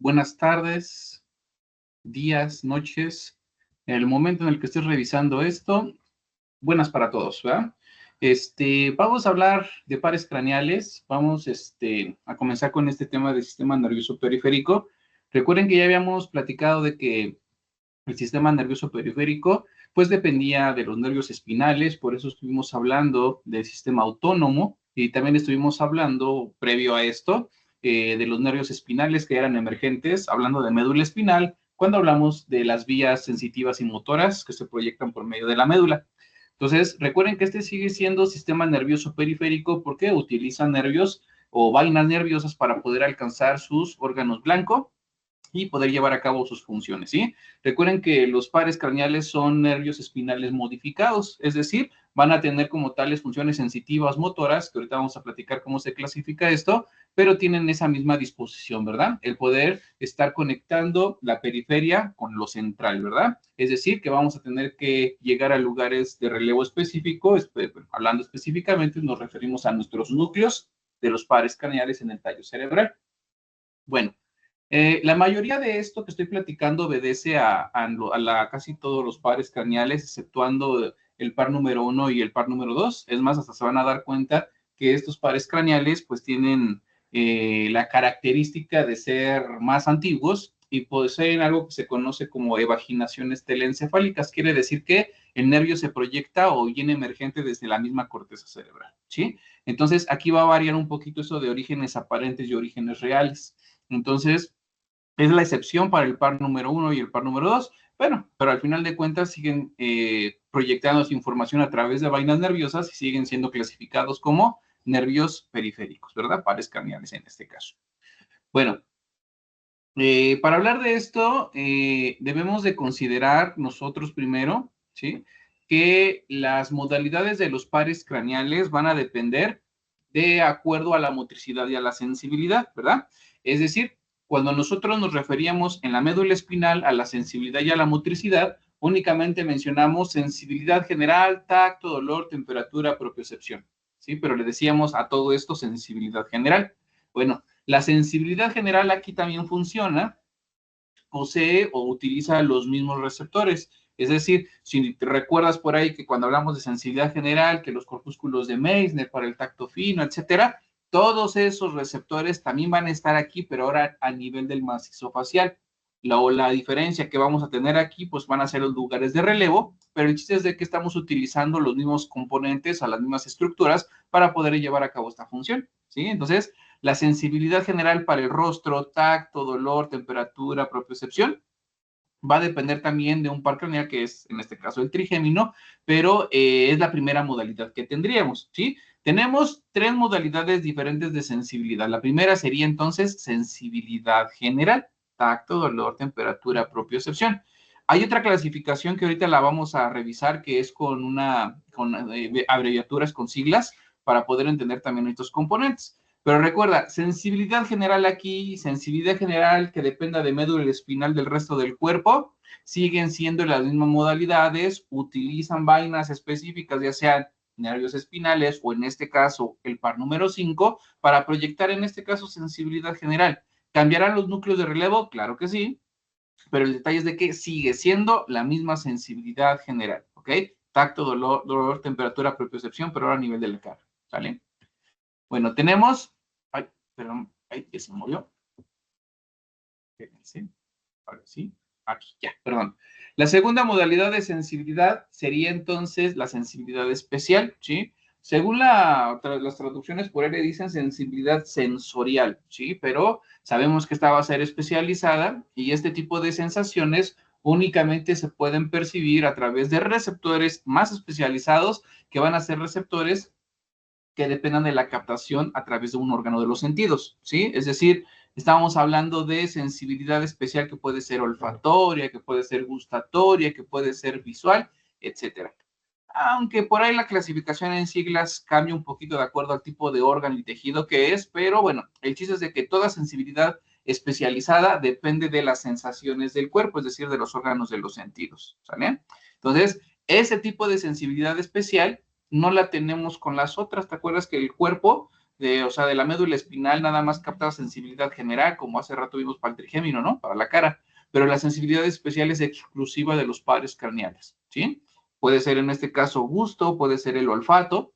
buenas tardes, días, noches. En el momento en el que estés revisando esto, buenas para todos, ¿verdad? Vamos a hablar de pares craneales. Vamos a comenzar con este tema del sistema nervioso periférico. Recuerden que ya habíamos platicado de que el sistema nervioso periférico pues dependía de los nervios espinales, por eso estuvimos hablando del sistema autónomo y también estuvimos hablando previo a esto de los nervios espinales que eran emergentes, hablando de médula espinal, cuando hablamos de las vías sensitivas y motoras que se proyectan por medio de la médula. Entonces, recuerden que este sigue siendo sistema nervioso periférico porque utiliza nervios o vainas nerviosas para poder alcanzar sus órganos blancos y poder llevar a cabo sus funciones, ¿sí? Recuerden que los pares craneales son nervios espinales modificados, es decir, van a tener como tales funciones sensitivas motoras, que ahorita vamos a platicar cómo se clasifica esto, pero tienen esa misma disposición, ¿verdad? El poder estar conectando la periferia con lo central, ¿verdad? Es decir, que vamos a tener que llegar a lugares de relevo específico, hablando específicamente, nos referimos a nuestros núcleos de los pares craneales en el tallo cerebral. Bueno, la mayoría de esto que estoy platicando obedece a casi todos los pares craneales, exceptuando el par número 1 y el par número 2. Es más, hasta se van a dar cuenta que estos pares craneales pues tienen la característica de ser más antiguos y poseen algo que se conoce como evaginaciones telencefálicas. Quiere decir que el nervio se proyecta o viene emergente desde la misma corteza cerebral, ¿sí? Entonces, aquí va a variar un poquito eso de orígenes aparentes y orígenes reales. Entonces, es la excepción para el par número 1 y el par número 2, bueno, pero al final de cuentas siguen proyectando su información a través de vainas nerviosas y siguen siendo clasificados como nervios periféricos, ¿verdad? Pares craneales en este caso. Bueno, para hablar de esto, debemos de considerar nosotros primero, ¿sí? Que las modalidades de los pares craneales van a depender de acuerdo a la motricidad y a la sensibilidad, ¿verdad? Es decir, cuando nosotros nos referíamos en la médula espinal a la sensibilidad y a la motricidad, únicamente mencionamos sensibilidad general, tacto, dolor, temperatura, propiocepción, ¿sí? Pero le decíamos a todo esto sensibilidad general. Bueno, la sensibilidad general aquí también funciona, posee o utiliza los mismos receptores. Es decir, si te recuerdas por ahí que cuando hablamos de sensibilidad general, que los corpúsculos de Meissner para el tacto fino, etcétera, todos esos receptores también van a estar aquí, pero ahora a nivel del macizo facial. La diferencia que vamos a tener aquí, pues van a ser los lugares de relevo, pero el chiste es de que estamos utilizando los mismos componentes a las mismas estructuras para poder llevar a cabo esta función, ¿sí? Entonces, la sensibilidad general para el rostro, tacto, dolor, temperatura, propiocepción, va a depender también de un par craneal que es, en este caso, el trigémino, pero es la primera modalidad que tendríamos, ¿sí? Tenemos tres modalidades diferentes de sensibilidad. La primera sería entonces sensibilidad general, tacto, dolor, temperatura, propiocepción. Hay otra clasificación que ahorita la vamos a revisar que es con abreviaturas, con siglas, para poder entender también estos componentes. Pero recuerda, sensibilidad general aquí, sensibilidad general que dependa de médula espinal del resto del cuerpo, siguen siendo las mismas modalidades, utilizan vainas específicas, ya sean nervios espinales o en este caso el par número 5, para proyectar en este caso sensibilidad general. ¿Cambiarán los núcleos de relevo? Claro que sí, pero el detalle es de que sigue siendo la misma sensibilidad general, ¿ok? Tacto, dolor, temperatura, propiocepción, pero ahora a nivel de la cara, ¿sale? Bueno, tenemos, ay, perdón, ay, que se movió. ¿Sí? Ahora sí, aquí, ya, perdón. La segunda modalidad de sensibilidad sería entonces la sensibilidad especial, ¿sí? Según las traducciones por ahí le dicen sensibilidad sensorial, ¿sí? Pero sabemos que esta va a ser especializada y este tipo de sensaciones únicamente se pueden percibir a través de receptores más especializados que van a ser receptores que dependan de la captación a través de un órgano de los sentidos, ¿sí? Es decir, estamos hablando de sensibilidad especial que puede ser olfatoria, que puede ser gustatoria, que puede ser visual, etcétera. Aunque por ahí la clasificación en siglas cambia un poquito de acuerdo al tipo de órgano y tejido que es, pero bueno, el chiste es de que toda sensibilidad especializada depende de las sensaciones del cuerpo, es decir, de los órganos de los sentidos, ¿sale? Entonces, ese tipo de sensibilidad especial no la tenemos con las otras. ¿Te acuerdas que el cuerpo o sea, de la médula espinal nada más capta sensibilidad general, como hace rato vimos para el trigémino, ¿no? Para la cara, pero la sensibilidad especial es exclusiva de los pares craneales, ¿sí? Puede ser en este caso gusto, puede ser el olfato,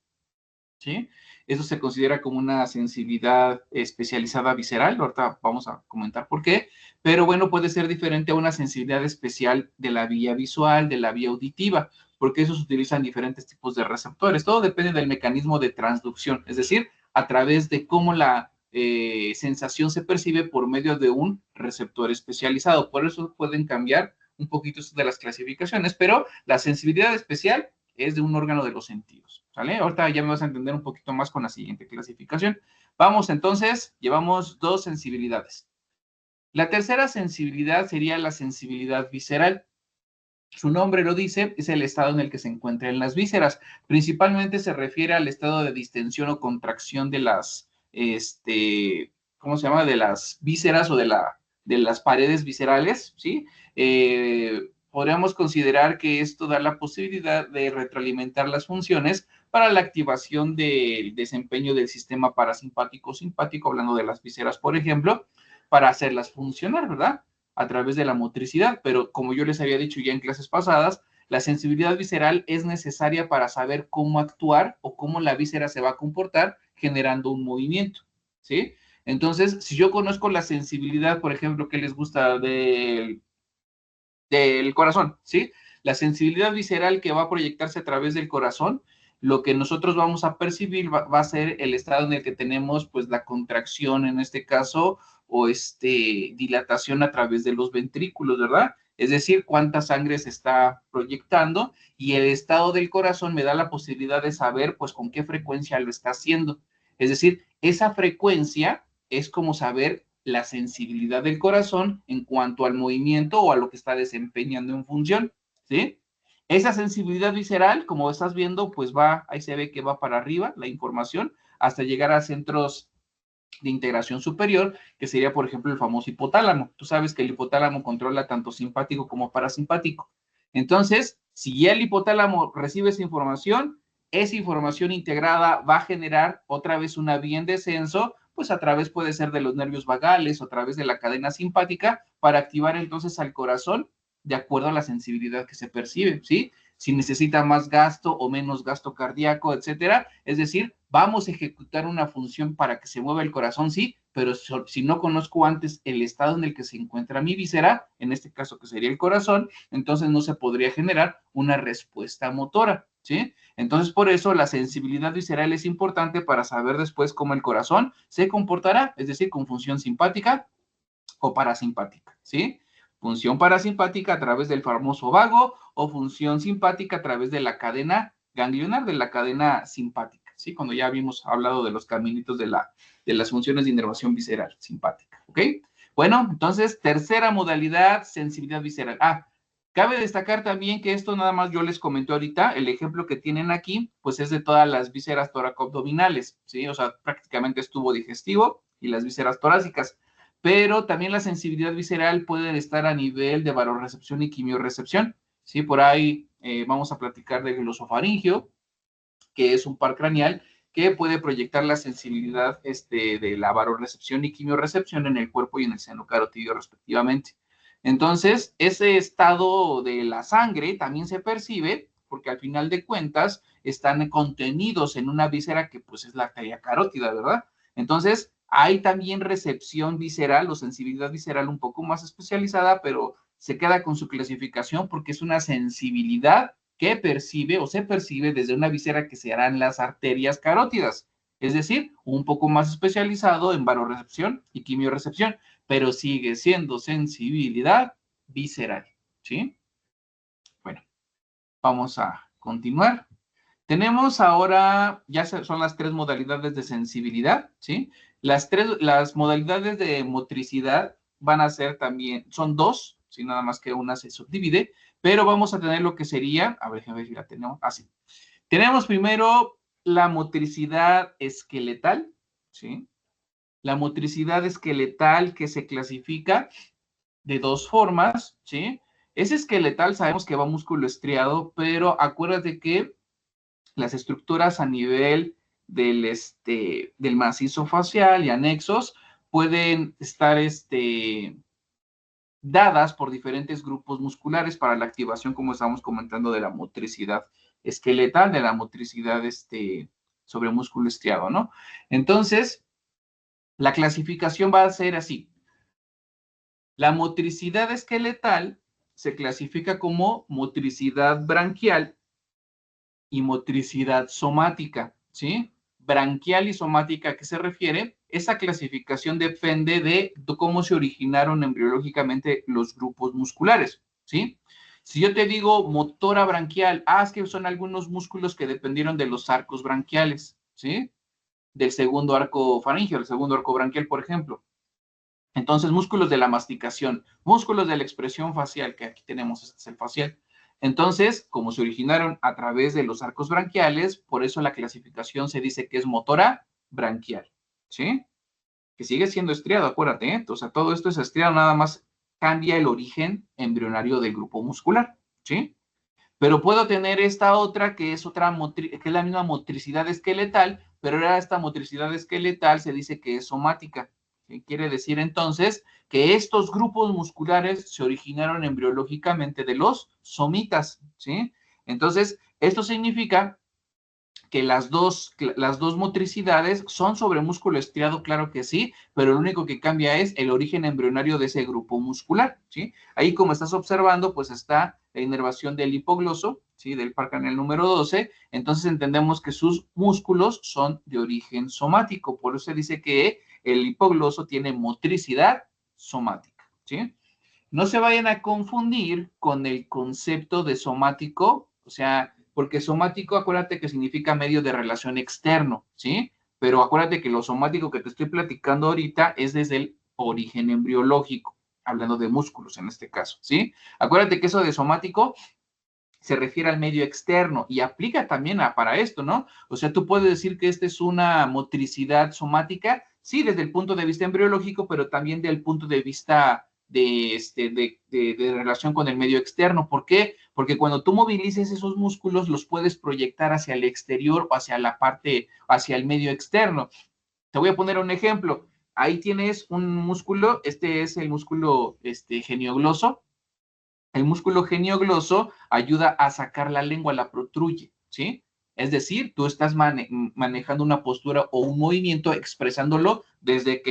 ¿sí? Eso se considera como una sensibilidad especializada visceral, ahorita vamos a comentar por qué, pero bueno, puede ser diferente a una sensibilidad especial de la vía visual, de la vía auditiva, porque esos utilizan diferentes tipos de receptores. Todo depende del mecanismo de transducción, es decir, a través de cómo la sensación se percibe por medio de un receptor especializado. Por eso pueden cambiar un poquito de las clasificaciones, pero la sensibilidad especial es de un órgano de los sentidos, ¿sale? Ahorita ya me vas a entender un poquito más con la siguiente clasificación. Vamos entonces, llevamos dos sensibilidades. La tercera sensibilidad sería la sensibilidad visceral. Su nombre lo dice, es el estado en el que se encuentran las vísceras. Principalmente se refiere al estado de distensión o contracción de las, ¿cómo se llama? De las vísceras o de las paredes viscerales, ¿sí? Podríamos considerar que esto da la posibilidad de retroalimentar las funciones para la activación del desempeño del sistema parasimpático simpático, hablando de las vísceras, por ejemplo, para hacerlas funcionar, ¿verdad? A través de la motricidad, pero como yo les había dicho ya en clases pasadas, la sensibilidad visceral es necesaria para saber cómo actuar o cómo la víscera se va a comportar generando un movimiento, ¿sí? Entonces, si yo conozco la sensibilidad, por ejemplo, que les gusta del corazón, ¿sí? La sensibilidad visceral que va a proyectarse a través del corazón, lo que nosotros vamos a percibir va a ser el estado en el que tenemos, pues, la contracción en este caso, o dilatación a través de los ventrículos, ¿verdad? Es decir, cuánta sangre se está proyectando y el estado del corazón me da la posibilidad de saber, pues, con qué frecuencia lo está haciendo. Es decir, esa frecuencia es como saber la sensibilidad del corazón en cuanto al movimiento o a lo que está desempeñando en función, ¿sí? Esa sensibilidad visceral, como estás viendo, pues va, ahí se ve que va para arriba la información hasta llegar a centros de integración superior, que sería, por ejemplo, el famoso hipotálamo. Tú sabes que el hipotálamo controla tanto simpático como parasimpático. Entonces, si ya el hipotálamo recibe esa información integrada va a generar otra vez una vía en descenso, pues a través puede ser de los nervios vagales o a través de la cadena simpática para activar entonces al corazón de acuerdo a la sensibilidad que se percibe, ¿sí? Si necesita más gasto o menos gasto cardíaco, etcétera. Es decir, vamos a ejecutar una función para que se mueva el corazón, sí, pero si no conozco antes el estado en el que se encuentra mi víscera, en este caso que sería el corazón, entonces no se podría generar una respuesta motora, ¿sí? Entonces, por eso la sensibilidad visceral es importante para saber después cómo el corazón se comportará, es decir, con función simpática o parasimpática, ¿sí? Función parasimpática a través del famoso vago o función simpática a través de la cadena ganglionar, de la cadena simpática, ¿sí? Cuando ya habíamos hablado de los caminitos de las funciones de inervación visceral simpática, ¿ok? Bueno, entonces, tercera modalidad, sensibilidad visceral. Cabe destacar también que esto nada más yo les comento ahorita, el ejemplo que tienen aquí, pues es de todas las vísceras toracoabdominales, ¿sí? O sea, prácticamente es tubo digestivo y las vísceras torácicas, pero también la sensibilidad visceral puede estar a nivel de varorecepción y quimiorrecepción, ¿sí? Por ahí vamos a platicar del glosofaringio, que es un par craneal que puede proyectar la sensibilidad de la varorecepción y quimiorrecepción en el cuerpo y en el seno carotidio respectivamente. Entonces, ese estado de la sangre también se percibe porque al final de cuentas están contenidos en una víscera que pues es la arteria carótida, ¿verdad? Entonces, hay también recepción visceral o sensibilidad visceral un poco más especializada, pero se queda con su clasificación porque es una sensibilidad que percibe o se percibe desde una víscera que serán las arterias carótidas, es decir, un poco más especializado en varorecepción y quimiorrecepción, pero sigue siendo sensibilidad visceral, ¿sí? Bueno, vamos a continuar. Tenemos ahora, ya son las tres modalidades de sensibilidad, ¿sí? Las modalidades de motricidad van a ser también, son dos, ¿sí? Nada más que una se subdivide, pero vamos a tener lo que sería, a ver si la tenemos, así. Tenemos primero la motricidad esqueletal, ¿sí? La motricidad esqueletal que se clasifica de dos formas, ¿sí? Es esqueletal, sabemos que va músculo estriado, pero acuérdate que las estructuras a nivel del macizo facial y anexos pueden estar dadas por diferentes grupos musculares para la activación, como estamos comentando, de la motricidad esqueletal, de la motricidad sobre músculo estriado, ¿no? Entonces, la clasificación va a ser así. La motricidad esqueletal se clasifica como motricidad branquial y motricidad somática, ¿sí? Branquial y somática, ¿a qué se refiere? Esa clasificación depende de cómo se originaron embriológicamente los grupos musculares, ¿sí? Si yo te digo motora branquial, es que son algunos músculos que dependieron de los arcos branquiales, ¿sí? Del segundo arco faríngeo, el segundo arco branquial, por ejemplo. Entonces, músculos de la masticación, músculos de la expresión facial, que aquí tenemos, este es el facial. Entonces, como se originaron a través de los arcos branquiales, por eso la clasificación se dice que es motora branquial, ¿sí? Que sigue siendo estriado, acuérdate, ¿eh? O sea, todo esto es estriado, nada más cambia el origen embrionario del grupo muscular, ¿sí? Pero puedo tener esta otra que es que es la misma motricidad esqueletal, pero ahora esta motricidad esqueletal se dice que es somática. ¿Qué quiere decir entonces? Que estos grupos musculares se originaron embriológicamente de los somitas, ¿sí? Entonces, esto significa que las dos motricidades son sobre músculo estriado, claro que sí, pero lo único que cambia es el origen embrionario de ese grupo muscular, ¿sí? Ahí, como estás observando, pues está la inervación del hipogloso, ¿sí? Del par craneal número 12, entonces entendemos que sus músculos son de origen somático, por eso se dice que el hipogloso tiene motricidad somática, ¿sí? No se vayan a confundir con el concepto de somático, o sea, porque somático, acuérdate que significa medio de relación externo, ¿sí? Pero acuérdate que lo somático que te estoy platicando ahorita es desde el origen embriológico, hablando de músculos en este caso, ¿sí? Acuérdate que eso de somático se refiere al medio externo y aplica también para esto, ¿no? O sea, tú puedes decir que esta es una motricidad somática, sí, desde el punto de vista embriológico, pero también del punto de vista de relación con el medio externo. ¿Por qué? Porque cuando tú movilices esos músculos, los puedes proyectar hacia el exterior o hacia la parte, hacia el medio externo. Te voy a poner un ejemplo. Ahí tienes un músculo, este es el músculo geniogloso. El músculo geniogloso ayuda a sacar la lengua, la protruye, ¿sí? Es decir, tú estás manejando una postura o un movimiento expresándolo desde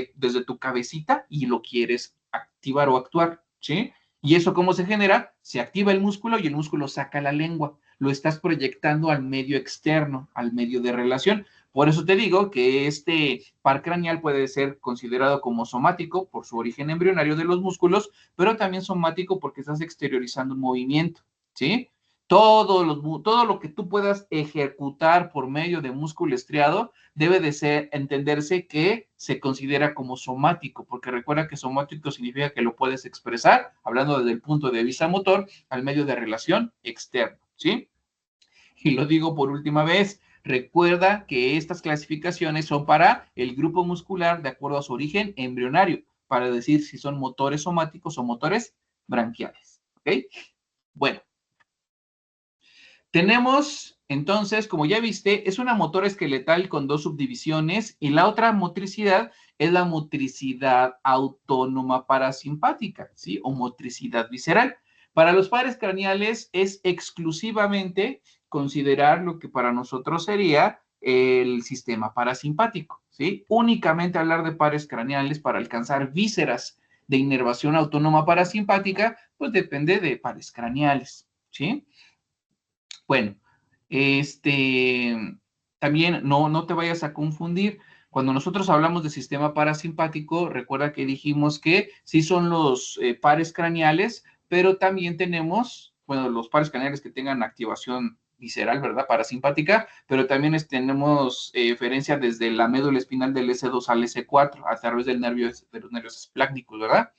tu cabecita y lo quieres activar o actuar, ¿sí? ¿Y eso cómo se genera? Se activa el músculo y el músculo saca la lengua. Lo estás proyectando al medio externo, al medio de relación. Por eso te digo que este par craneal puede ser considerado como somático por su origen embrionario de los músculos, pero también somático porque estás exteriorizando un movimiento, ¿sí? Todo lo que tú puedas ejecutar por medio de músculo estriado debe de entenderse que se considera como somático, porque recuerda que somático significa que lo puedes expresar, hablando desde el punto de vista motor, al medio de relación externo, ¿sí? Y lo digo por última vez, recuerda que estas clasificaciones son para el grupo muscular de acuerdo a su origen embrionario, para decir si son motores somáticos o motores branquiales. ¿Ok? Bueno, tenemos entonces, como ya viste, es una motora esqueletal con dos subdivisiones y la otra motricidad es la motricidad autónoma parasimpática, ¿sí? O motricidad visceral. Para los pares craneales es exclusivamente considerar lo que para nosotros sería el sistema parasimpático, ¿sí? Únicamente hablar de pares craneales para alcanzar vísceras de inervación autónoma parasimpática, pues depende de pares craneales, ¿sí? Bueno, también no te vayas a confundir. Cuando nosotros hablamos de sistema parasimpático, recuerda que dijimos que sí son los pares craneales, pero también tenemos, bueno, los pares craneales que tengan activación visceral, ¿verdad? Parasimpática, pero también tenemos referencia desde la médula espinal del S2 al S4 a través de los nervios esplácnicos, ¿verdad?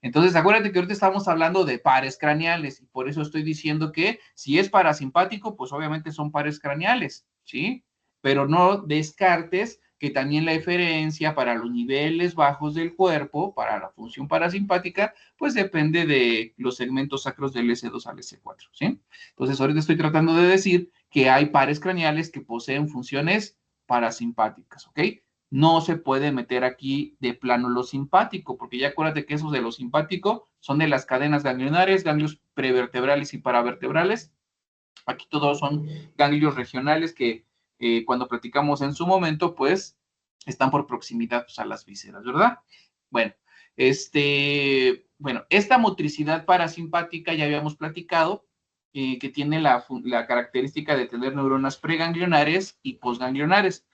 Entonces, acuérdate que ahorita estamos hablando de pares craneales y por eso estoy diciendo que si es parasimpático, pues obviamente son pares craneales, ¿sí? Pero no descartes que también la eferencia para los niveles bajos del cuerpo, para la función parasimpática, pues depende de los segmentos sacros del S2 al S4, ¿sí? Entonces, ahorita estoy tratando de decir que hay pares craneales que poseen funciones parasimpáticas, ¿ok? No se puede meter aquí de plano lo simpático, porque ya acuérdate que esos de lo simpático son de las cadenas ganglionares, ganglios prevertebrales y paravertebrales. Aquí todos son ganglios regionales que cuando platicamos en su momento, pues están por proximidad pues, a las vísceras, ¿verdad? Bueno, esta motricidad parasimpática ya habíamos platicado, que tiene la característica de tener neuronas preganglionares y posganglionares.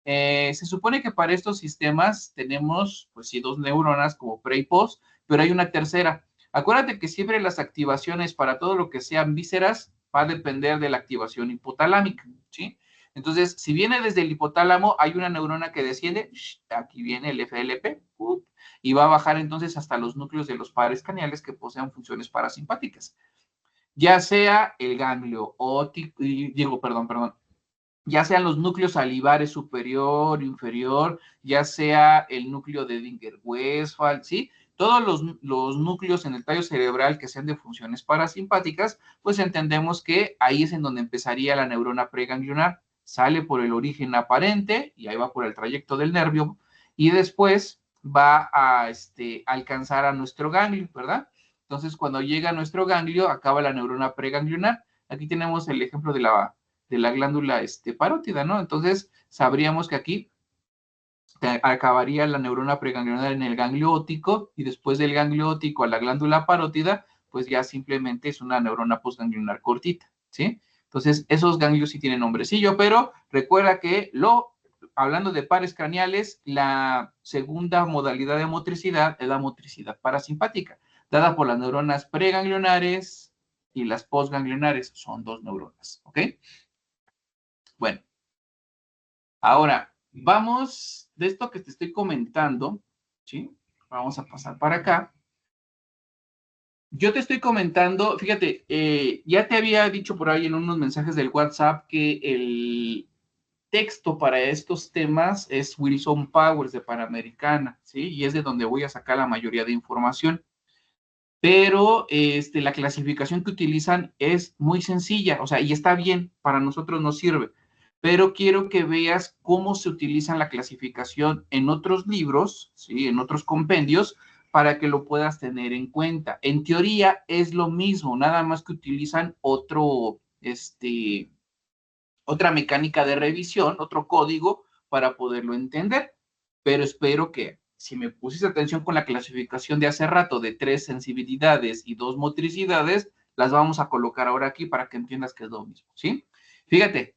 Se supone que para estos sistemas tenemos, pues sí, dos neuronas como pre y post, pero hay una tercera. Acuérdate que siempre las activaciones para todo lo que sean vísceras va a depender de la activación hipotalámica, ¿sí? Entonces, si viene desde el hipotálamo, hay una neurona que desciende, aquí viene el FLP, y va a bajar entonces hasta los núcleos de los pares craneales que posean funciones parasimpáticas. Ya sea el ganglio óptico, ya sean los núcleos salivares superior, inferior, ya sea el núcleo de Dinger-Westphal, ¿sí? Todos los núcleos en el tallo cerebral que sean de funciones parasimpáticas, pues entendemos que ahí es en donde empezaría la neurona preganglionar. Sale por el origen aparente y ahí va por el trayecto del nervio y después va a alcanzar a nuestro ganglio, ¿verdad? Entonces, cuando llega a nuestro ganglio, acaba la neurona preganglionar. Aquí tenemos el ejemplo de la glándula parótida, ¿no? Entonces, sabríamos que aquí acabaría la neurona preganglionar en el ganglio óptico y después del ganglio óptico a la glándula parótida, pues ya simplemente es una neurona postganglionar cortita, ¿sí? Entonces, esos ganglios sí tienen nombrecillo, pero recuerda que hablando de pares craneales, la segunda modalidad de motricidad es la motricidad parasimpática, dada por las neuronas preganglionares y las postganglionares, son dos neuronas, ¿ok? Bueno, ahora vamos de esto que te estoy comentando, ¿sí? Vamos a pasar para acá. Yo te estoy comentando, fíjate, ya te había dicho por ahí en unos mensajes del WhatsApp que el texto para estos temas es Wilson Powers de Panamericana, ¿sí? Y es de donde voy a sacar la mayoría de información. Pero la clasificación que utilizan es muy sencilla, o sea, y está bien, para nosotros nos sirve, pero quiero que veas cómo se utiliza la clasificación en otros libros, ¿sí? En otros compendios, para que lo puedas tener en cuenta. En teoría es lo mismo, nada más que utilizan otra mecánica de revisión, otro código para poderlo entender, pero espero que si me pusiste atención con la clasificación de hace rato de 3 sensibilidades y 2 motricidades, las vamos a colocar ahora aquí para que entiendas que es lo mismo, ¿sí? Fíjate,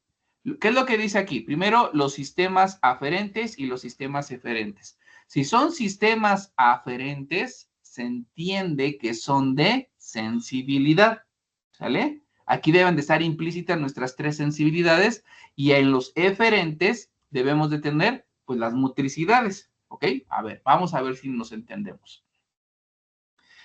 ¿qué es lo que dice aquí? Primero, los sistemas aferentes y los sistemas eferentes. Si son sistemas aferentes, se entiende que son de sensibilidad, ¿sale? Aquí deben de estar implícitas nuestras 3 sensibilidades y en los eferentes debemos de tener pues las motricidades, ¿ok? A ver, vamos a ver si nos entendemos.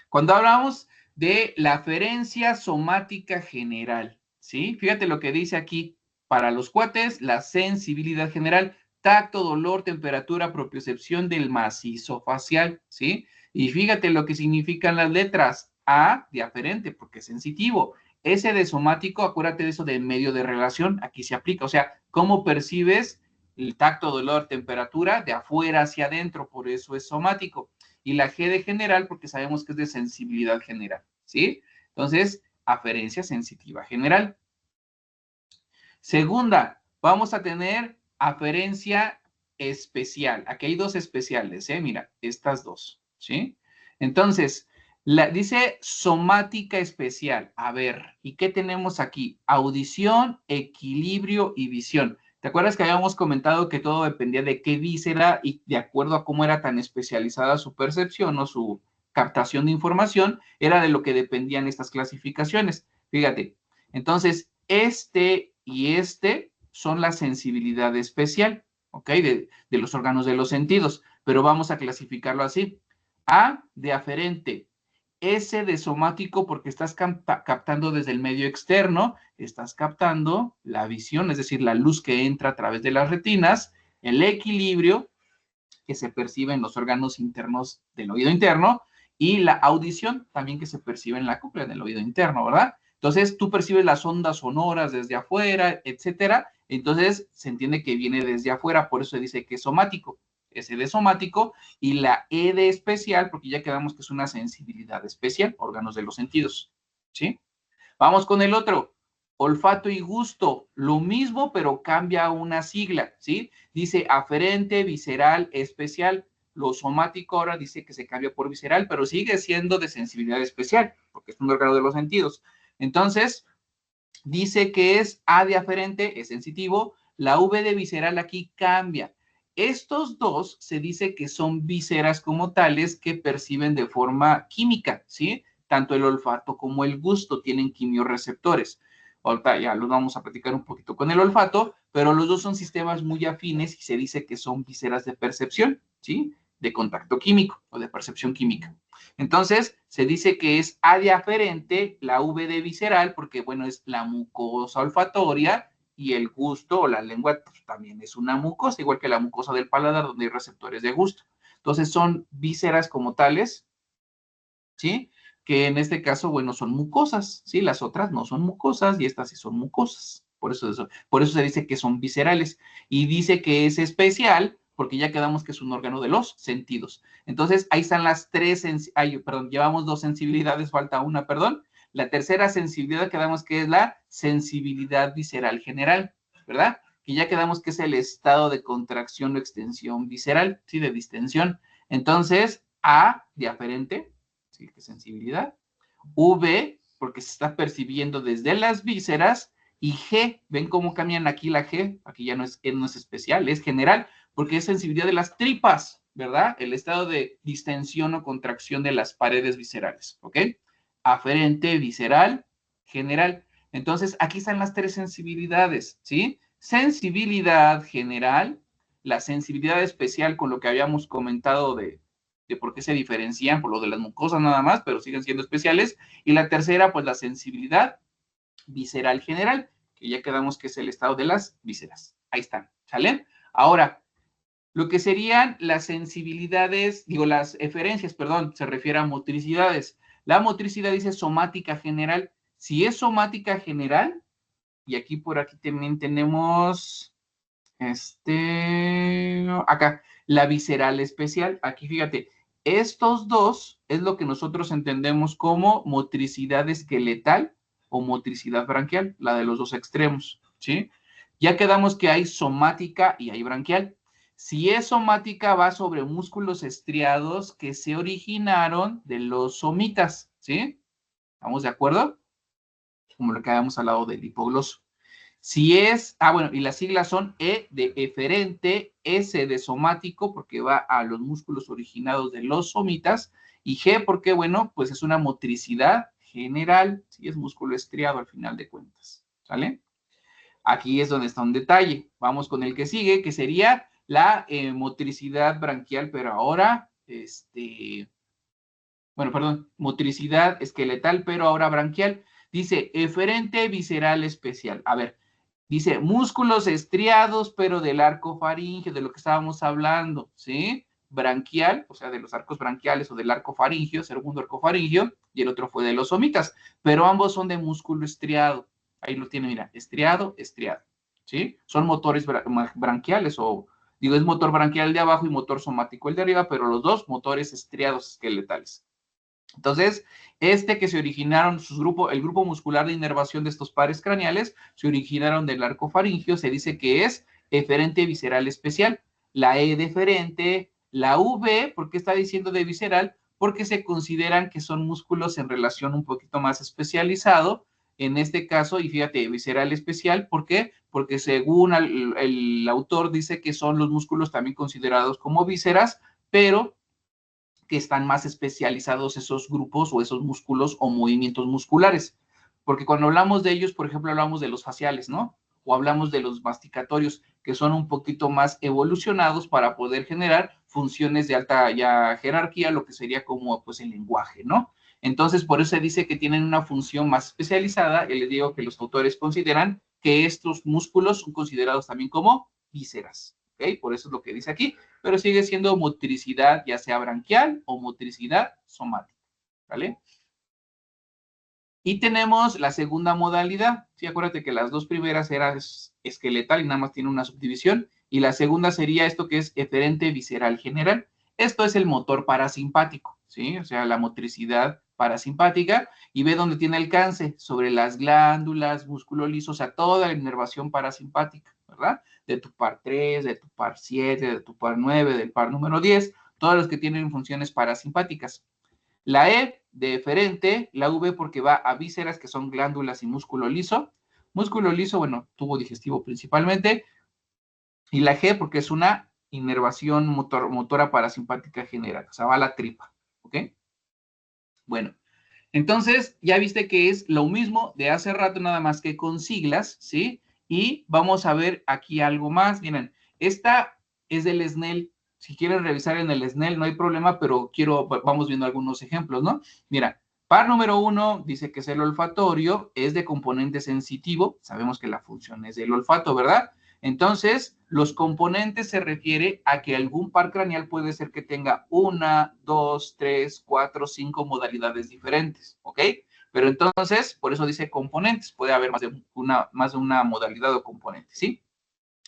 Cuando hablamos de la aferencia somática general, ¿sí? Fíjate lo que dice aquí, para los cuates, la sensibilidad general, tacto, dolor, temperatura, propiocepción del macizo facial, ¿sí? Y fíjate lo que significan las letras, A de aferente, porque es sensitivo, S de somático, acuérdate de eso de medio de relación, aquí se aplica, o sea, cómo percibes el tacto, dolor, temperatura de afuera hacia adentro, por eso es somático. Y la G de general, porque sabemos que es de sensibilidad general, ¿sí? Entonces, aferencia sensitiva general. Segunda, vamos a tener aferencia especial. Aquí hay dos especiales, ¿eh? Mira, estas dos, ¿sí? Entonces, dice somática especial. A ver, ¿y qué tenemos aquí? Audición, equilibrio y visión. ¿Te acuerdas que habíamos comentado que todo dependía de qué víscera y de acuerdo a cómo era tan especializada su percepción o su captación de información, era de lo que dependían estas clasificaciones? Fíjate, entonces, y son la sensibilidad especial, ¿ok? De los órganos de los sentidos, pero vamos a clasificarlo así. A de aferente, S de somático porque estás captando desde el medio externo, estás captando la visión, es decir, la luz que entra a través de las retinas, el equilibrio que se percibe en los órganos internos del oído interno y la audición también que se percibe en la cóclea del oído interno, ¿verdad? Entonces tú percibes las ondas sonoras desde afuera, etcétera, Entonces, se entiende que viene desde afuera, por eso se dice que es somático. Ese de somático y la E de especial, porque ya quedamos que es una sensibilidad especial, órganos de los sentidos, ¿sí? Vamos con el otro, olfato y gusto, lo mismo, pero cambia una sigla, ¿sí? Dice aferente, visceral, especial. Lo somático ahora dice que se cambia por visceral, pero sigue siendo de sensibilidad especial, porque es un órgano de los sentidos. Entonces, dice que es A de aferente, es sensitivo, la V de visceral aquí cambia. Estos dos se dice que son vísceras como tales que perciben de forma química, ¿sí? Tanto el olfato como el gusto tienen quimiorreceptores. Ahorita ya los vamos a platicar un poquito con el olfato, pero los dos son sistemas muy afines y se dice que son vísceras de percepción, ¿sí? De contacto químico o de percepción química. Entonces, se dice que es A de aferente, la V de visceral, porque, bueno, es la mucosa olfatoria y el gusto o la lengua pues, también es una mucosa, igual que la mucosa del paladar, donde hay receptores de gusto. Entonces, son vísceras como tales, ¿sí? Que en este caso, bueno, son mucosas, ¿sí? Las otras no son mucosas y estas sí son mucosas. Por eso se dice que son viscerales. Y dice que es especial porque ya quedamos que es un órgano de los sentidos. Entonces, ahí están las tres, perdón, llevamos dos sensibilidades, falta una, perdón. La tercera sensibilidad quedamos que es la sensibilidad visceral general, ¿verdad? Que ya quedamos que es el estado de contracción o extensión visceral, ¿sí? De distensión. Entonces, A, de aferente, ¿sí? Que sensibilidad. V, porque se está percibiendo desde las vísceras. Y G, ven cómo cambian aquí la G, aquí ya no es especial, es general, porque es sensibilidad de las tripas, ¿verdad? El estado de distensión o contracción de las paredes viscerales, ¿ok? Aferente, visceral, general. Entonces, aquí están las tres sensibilidades, ¿sí? Sensibilidad general, la sensibilidad especial con lo que habíamos comentado de por qué se diferencian, por lo de las mucosas nada más, pero siguen siendo especiales. Y la tercera, pues la sensibilidad visceral general, que ya quedamos que es el estado de las vísceras. Ahí están, ¿sale? Ahora, lo que serían las sensibilidades, digo, las eferencias, perdón, se refiere a motricidades. La motricidad dice somática general. Si es somática general, y aquí por aquí también tenemos, acá, la visceral especial. Aquí fíjate, estos dos es lo que nosotros entendemos como motricidad esqueletal o motricidad branquial, la de los dos extremos, ¿sí? Ya quedamos que hay somática y hay branquial. Si es somática, va sobre músculos estriados que se originaron de los somitas, ¿sí? ¿Estamos de acuerdo? Como lo que habíamos hablado del hipogloso. Si es, bueno, y las siglas son E de eferente, S de somático, porque va a los músculos originados de los somitas, y G porque, bueno, pues es una motricidad general, si es músculo estriado al final de cuentas, ¿sale? Aquí es donde está un detalle. Vamos con el que sigue, que sería la motricidad branquial, pero ahora, bueno, perdón, motricidad esqueletal, pero ahora branquial. Dice, eferente visceral especial. A ver, dice, músculos estriados, pero del arco faríngeo, de lo que estábamos hablando, ¿sí? Branquial, o sea, de los arcos branquiales o del arco faríngeo, segundo arco faríngeo, y el otro fue de los somitas, pero ambos son de músculo estriado. Ahí lo tiene, mira, estriado, estriado, ¿sí? Son motores branquiales o, digo, es motor branquial de abajo y motor somático el de arriba, pero los dos motores estriados esqueletales. Entonces, que se originaron, el grupo muscular de inervación de estos pares craneales, se originaron del arco faríngeo, se dice que es eferente visceral especial. La E de eferente, la V, ¿por qué está diciendo de visceral? Porque se consideran que son músculos en relación un poquito más especializado, en este caso, y fíjate, visceral especial, ¿por qué? Porque según el autor dice que son los músculos también considerados como vísceras, pero que están más especializados esos grupos o esos músculos o movimientos musculares. Porque cuando hablamos de ellos, por ejemplo, hablamos de los faciales, ¿no? O hablamos de los masticatorios, que son un poquito más evolucionados para poder generar funciones de alta ya jerarquía, lo que sería como pues el lenguaje, ¿no? Entonces, por eso se dice que tienen una función más especializada, y les digo que los autores consideran que estos músculos son considerados también como vísceras, ¿ok? Por eso es lo que dice aquí, pero sigue siendo motricidad ya sea branquial o motricidad somática, ¿vale? Y tenemos la segunda modalidad. Sí, acuérdate que las dos primeras eran esqueletal y nada más tiene una subdivisión. Y la segunda sería esto que es eferente visceral general. Esto es el motor parasimpático, ¿sí? O sea, la motricidad parasimpática. Y ve dónde tiene alcance, sobre las glándulas, músculo liso, o sea, toda la inervación parasimpática, ¿verdad? De tu par 3, de tu par 7, de tu par 9, del par número 10, todos los que tienen funciones parasimpáticas. La E de eferente, la V porque va a vísceras, que son glándulas y músculo liso. Músculo liso, bueno, tubo digestivo principalmente. Y la G porque es una inervación motora parasimpática general, o sea, va a la tripa, ¿ok? Bueno, entonces ya viste que es lo mismo de hace rato, nada más que con siglas, ¿sí? Y vamos a ver aquí algo más. Miren, esta es del SNEL. Si quieren revisar en el SNEL, no hay problema, pero vamos viendo algunos ejemplos, ¿no? Mira, par número 1 dice que es el olfatorio, es de componente sensitivo. Sabemos que la función es del olfato, ¿verdad? Entonces, los componentes se refiere a que algún par craneal puede ser que tenga 1, 2, 3, 4, 5 modalidades diferentes, ¿ok? Pero entonces, por eso dice componentes, puede haber más de una modalidad o componente, ¿sí?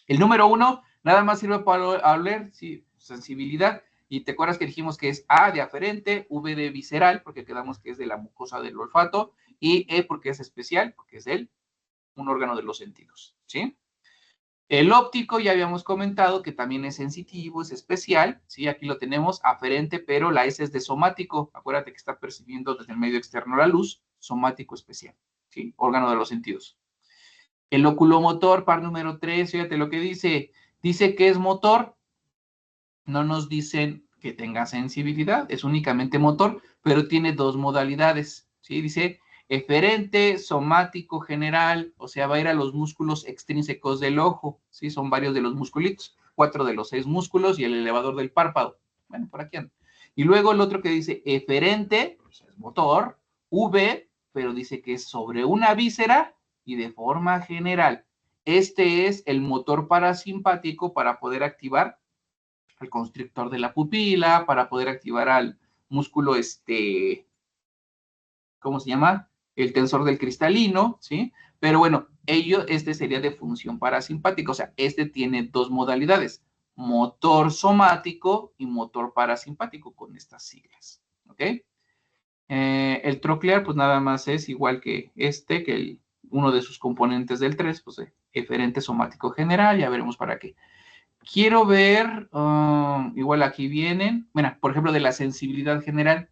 El número 1 nada más sirve para hablar, sí, sensibilidad, y te acuerdas que dijimos que es A de aferente, V de visceral, porque quedamos que es de la mucosa del olfato, y E porque es especial, porque es un órgano de los sentidos, ¿sí? El óptico ya habíamos comentado que también es sensitivo, es especial, ¿sí? Aquí lo tenemos, aferente, pero la S es de somático. Acuérdate que está percibiendo desde el medio externo la luz, somático especial, ¿sí? Órgano de los sentidos. El oculomotor, par número 3, fíjate lo que dice. Dice que es motor, no nos dicen que tenga sensibilidad, es únicamente motor, pero tiene dos modalidades, ¿sí? Dice eferente, somático, general, o sea, va a ir a los músculos extrínsecos del ojo, ¿sí? Son varios de los musculitos, 4 de los 6 músculos y el elevador del párpado. Bueno, por aquí anda. Y luego el otro que dice eferente, pues es motor, V, pero dice que es sobre una víscera y de forma general. Este es el motor parasimpático para poder activar al constrictor de la pupila, para poder activar al músculo, ¿cómo se llama? El tensor del cristalino, ¿sí? Pero bueno, este sería de función parasimpática, o sea, este tiene dos modalidades, motor somático y motor parasimpático con estas siglas, ¿ok? El troclear, pues nada más es igual que uno de sus componentes del 3, pues eferente somático general, ya veremos para qué. Quiero ver, igual aquí vienen, mira, por ejemplo, de la sensibilidad general,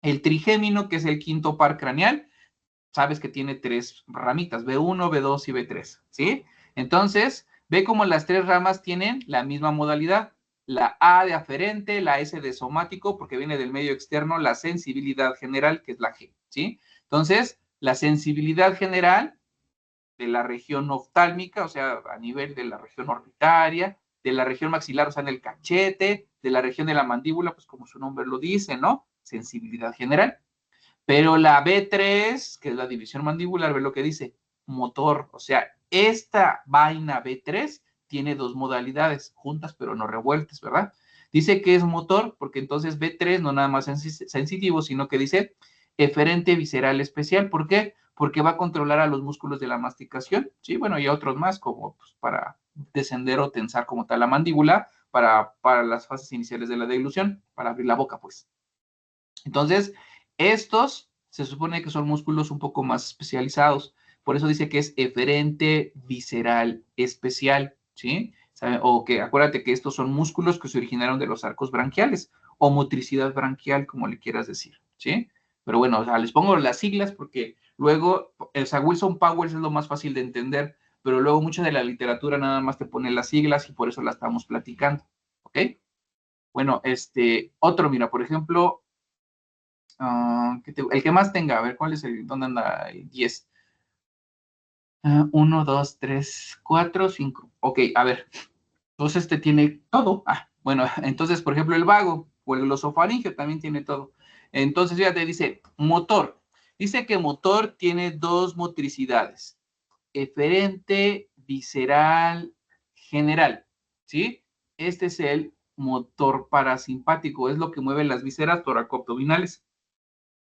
el trigémino, que es el quinto par craneal, sabes que tiene 3 ramitas, B1, B2 y B3, ¿sí? Entonces, ve cómo las 3 ramas tienen la misma modalidad, la A de aferente, la S de somático, porque viene del medio externo, la sensibilidad general, que es la G, ¿sí? Entonces, la sensibilidad general de la región oftálmica, o sea, a nivel de la región orbitaria, de la región maxilar, o sea, en el cachete, de la región de la mandíbula, pues como su nombre lo dice, ¿no? Sensibilidad general. Pero la B3, que es la división mandibular, ve lo que dice, motor, o sea, esta vaina B3 tiene dos modalidades, juntas pero no revueltas, ¿verdad? Dice que es motor, porque entonces B3 no nada más sensitivo, sino que dice eferente visceral especial. ¿Por qué? Porque va a controlar a los músculos de la masticación, ¿sí? Bueno, y a otros más, como pues, para descender o tensar como tal la mandíbula, para las fases iniciales de la deglución, para abrir la boca, pues. Entonces, estos se supone que son músculos un poco más especializados. Por eso dice que es eferente visceral especial, ¿sí? O que acuérdate que estos son músculos que se originaron de los arcos branquiales o motricidad branquial, como le quieras decir, ¿sí? Pero bueno, o sea, les pongo las siglas porque luego, o sea, Wilson Powers es lo más fácil de entender, pero luego mucha de la literatura nada más te pone las siglas y por eso la estamos platicando, ¿ok? Bueno, otro, mira, por ejemplo, el que más tenga, a ver, ¿cuál es dónde anda el 10? 1, 2, 3, 4, 5. Ok, a ver, entonces este tiene todo. Bueno, entonces, por ejemplo, el vago o el glosofaringeo también tiene todo. Entonces, fíjate, dice motor. Dice que motor tiene dos motricidades, eferente, visceral, general, ¿sí? Este es el motor parasimpático, es lo que mueve las vísceras toracoabdominales.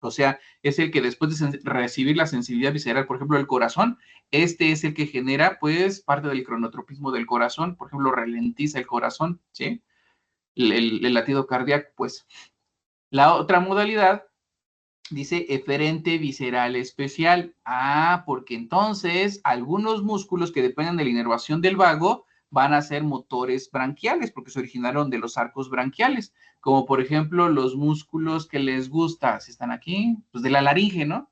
O sea, es el que después de recibir la sensibilidad visceral, por ejemplo, del corazón, este es el que genera, pues, parte del cronotropismo del corazón, por ejemplo, ralentiza el corazón, ¿sí? El latido cardíaco, pues. La otra modalidad dice eferente visceral especial. Ah, porque entonces algunos músculos que dependen de la inervación del vago van a ser motores branquiales, porque se originaron de los arcos branquiales, como por ejemplo los músculos que les gusta, si están aquí, pues de la laringe, ¿no?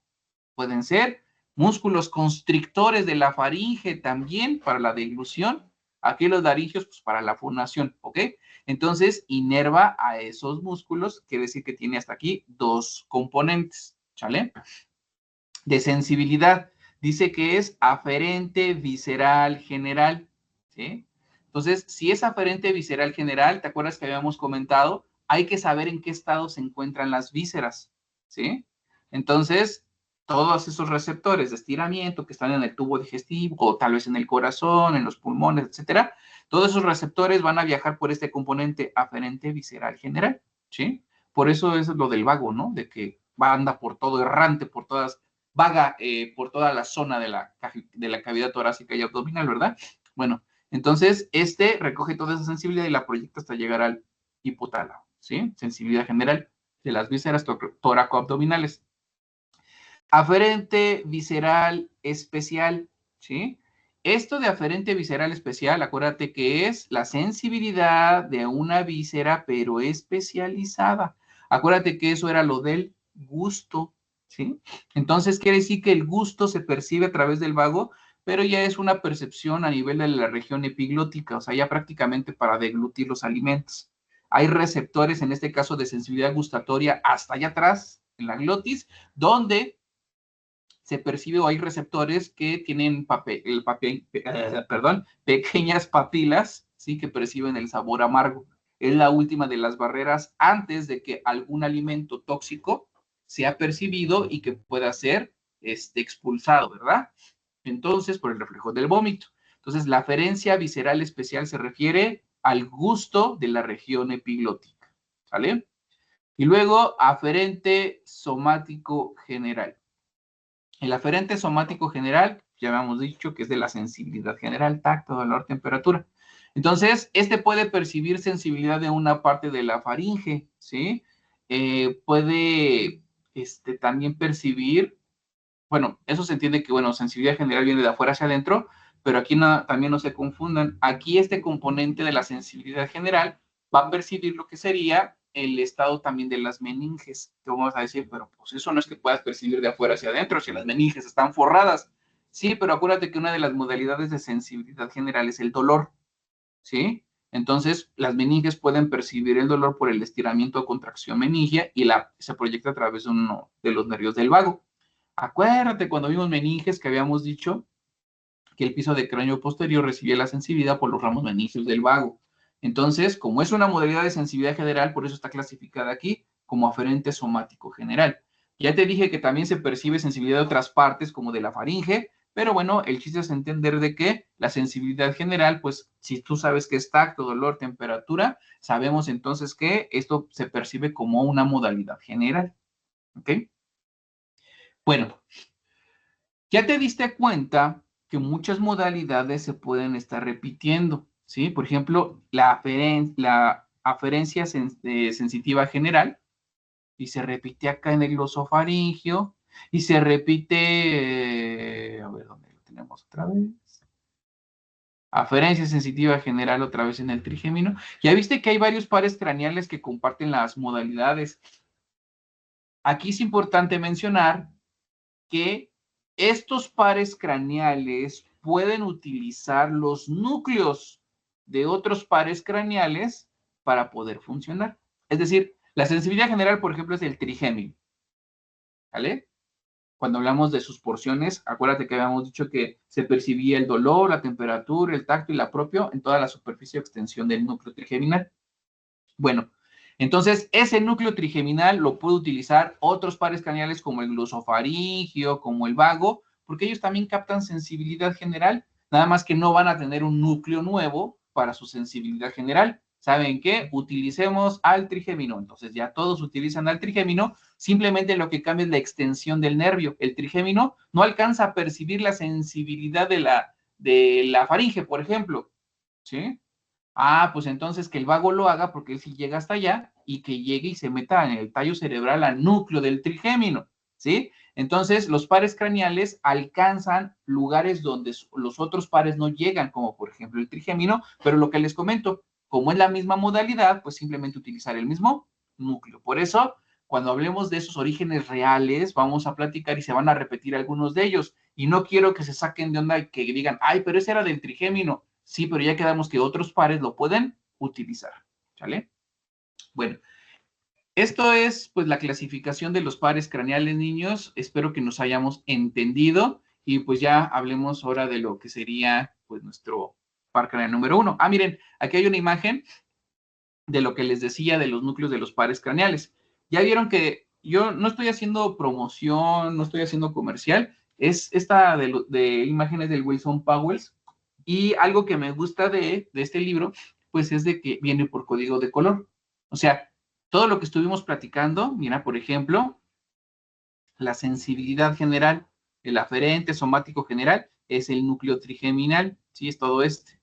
Pueden ser músculos constrictores de la faringe también para la deglución, aquí los laringios pues para la fonación, ¿ok? Entonces inerva a esos músculos, quiere decir que tiene hasta aquí dos componentes, ¿sale? De sensibilidad, dice que es aferente visceral general, ¿sí? Entonces, si es aferente visceral general, ¿te acuerdas que habíamos comentado? Hay que saber en qué estado se encuentran las vísceras, ¿sí? Entonces, todos esos receptores de estiramiento que están en el tubo digestivo o tal vez en el corazón, en los pulmones, etcétera, todos esos receptores van a viajar por este componente aferente visceral general, ¿sí? Por eso es lo del vago, ¿no? De que anda por todo errante, por todas vaga por toda la zona de la cavidad torácica y abdominal, ¿verdad? Bueno, entonces este recoge toda esa sensibilidad y la proyecta hasta llegar al hipotálamo, ¿sí? Sensibilidad general de las vísceras toracoabdominales. Aferente visceral especial, ¿sí? Esto de aferente visceral especial, acuérdate que es la sensibilidad de una víscera, pero especializada. Acuérdate que eso era lo del gusto, ¿sí? Entonces quiere decir que el gusto se percibe a través del vago, pero ya es una percepción a nivel de la región epiglótica, o sea, ya prácticamente para deglutir los alimentos. Hay receptores, en este caso de sensibilidad gustatoria, hasta allá atrás, en la glotis, donde se percibe o hay receptores que tienen pequeñas papilas, ¿sí? Que perciben el sabor amargo. Es la última de las barreras antes de que algún alimento tóxico sea percibido y que pueda ser expulsado, ¿verdad? Entonces, por el reflejo del vómito. Entonces, la aferencia visceral especial se refiere al gusto de la región epiglótica, ¿sale? Y luego, aferente somático general. El aferente somático general, ya habíamos dicho que es de la sensibilidad general, tacto, dolor, temperatura. Entonces, este puede percibir sensibilidad de una parte de la faringe, ¿sí? Puede también percibir, bueno, eso se entiende que, bueno, sensibilidad general viene de afuera hacia adentro, pero aquí no, también no se confundan. Aquí este componente de la sensibilidad general va a percibir lo que sería el estado también de las meninges. Te vamos a decir, pero pues eso no es que puedas percibir de afuera hacia adentro, si las meninges están forradas. Sí, pero acuérdate que una de las modalidades de sensibilidad general es el dolor, ¿sí? Entonces, las meninges pueden percibir el dolor por el estiramiento o contracción meningia y se proyecta a través de uno de los nervios del vago. Acuérdate cuando vimos meninges que habíamos dicho que el piso de cráneo posterior recibía la sensibilidad por los ramos meningios del vago. Entonces, como es una modalidad de sensibilidad general, por eso está clasificada aquí como aferente somático general. Ya te dije que también se percibe sensibilidad de otras partes, como de la faringe, pero bueno, el chiste es entender de que la sensibilidad general, pues si tú sabes que es tacto, dolor, temperatura, sabemos entonces que esto se percibe como una modalidad general. ¿Ok? Bueno, ya te diste cuenta que muchas modalidades se pueden estar repitiendo, ¿sí? Por ejemplo, la aferencia sensitiva general, y se repite acá en el glosofaringio, y se repite, a ver, ¿dónde lo tenemos otra vez? Aferencia sensitiva general otra vez en el trigémino. Ya viste que hay varios pares craneales que comparten las modalidades. Aquí es importante mencionar que estos pares craneales pueden utilizar los núcleos de otros pares craneales para poder funcionar. Es decir, la sensibilidad general, por ejemplo, es el trigémino, ¿vale? Cuando hablamos de sus porciones, acuérdate que habíamos dicho que se percibía el dolor, la temperatura, el tacto y la propio en toda la superficie o extensión del núcleo trigeminal. Bueno, entonces ese núcleo trigeminal lo puede utilizar otros pares craneales como el glosofaringio, como el vago, porque ellos también captan sensibilidad general, nada más que no van a tener un núcleo nuevo para su sensibilidad general. ¿saben qué? Utilicemos al trigémino. Entonces ya todos utilizan al trigémino, simplemente lo que cambia es la extensión del nervio. El trigémino no alcanza a percibir la sensibilidad de la faringe, por ejemplo, ¿sí? Ah, pues entonces que el vago lo haga porque él sí llega hasta allá y que llegue y se meta en el tallo cerebral al núcleo del trigémino, ¿sí? Entonces, los pares craneales alcanzan lugares donde los otros pares no llegan, como por ejemplo el trigémino, pero lo que les comento, como es la misma modalidad, pues simplemente utilizar el mismo núcleo. Por eso, cuando hablemos de esos orígenes reales, vamos a platicar y se van a repetir algunos de ellos. Y no quiero que se saquen de onda y que digan, ay, pero ese era del trigémino. Sí, pero ya quedamos que otros pares lo pueden utilizar, ¿sale? Bueno, esto es pues la clasificación de los pares craneales, niños. Espero que nos hayamos entendido y pues ya hablemos ahora de lo que sería pues nuestro par craneal número 1. Ah, miren, aquí hay una imagen de lo que les decía de los núcleos de los pares craneales. Ya vieron que yo no estoy haciendo promoción, no estoy haciendo comercial, es esta de imágenes del Wilson Powells. Y algo que me gusta de este libro, pues es de que viene por código de color. O sea, todo lo que estuvimos platicando, mira, por ejemplo, la sensibilidad general, el aferente somático general, es el núcleo trigeminal, ¿sí? Es todo este.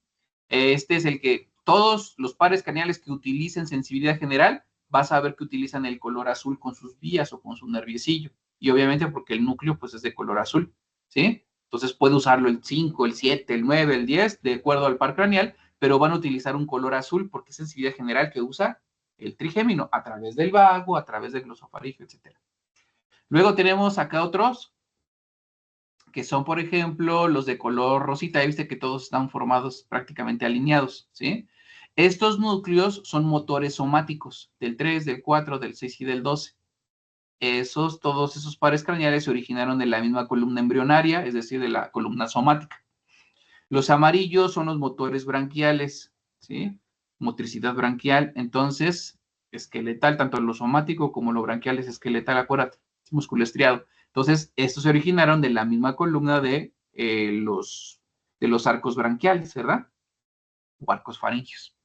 Este es el que todos los pares craneales que utilicen sensibilidad general, vas a ver que utilizan el color azul con sus vías o con su nerviecillo. Y obviamente porque el núcleo pues es de color azul, ¿sí? Entonces puede usarlo el 5, el 7, el 9, el 10, de acuerdo al par craneal, pero van a utilizar un color azul porque es sensibilidad general que usa el trigémino a través del vago, a través del glosofaringio, etc. Luego tenemos acá otros que son, por ejemplo, los de color rosita. Ya viste que todos están formados prácticamente alineados, ¿sí? Estos núcleos son motores somáticos del 3, del 4, del 6 y del 12. Todos esos pares craneales se originaron de la misma columna embrionaria, es decir, de la columna somática. Los amarillos son los motores branquiales, ¿sí? Motricidad branquial, entonces, esqueletal, tanto lo somático como lo branquial es esqueletal, acuérdate, es músculo estriado. Entonces, estos se originaron de la misma columna de los arcos branquiales, ¿verdad? O arcos faringios.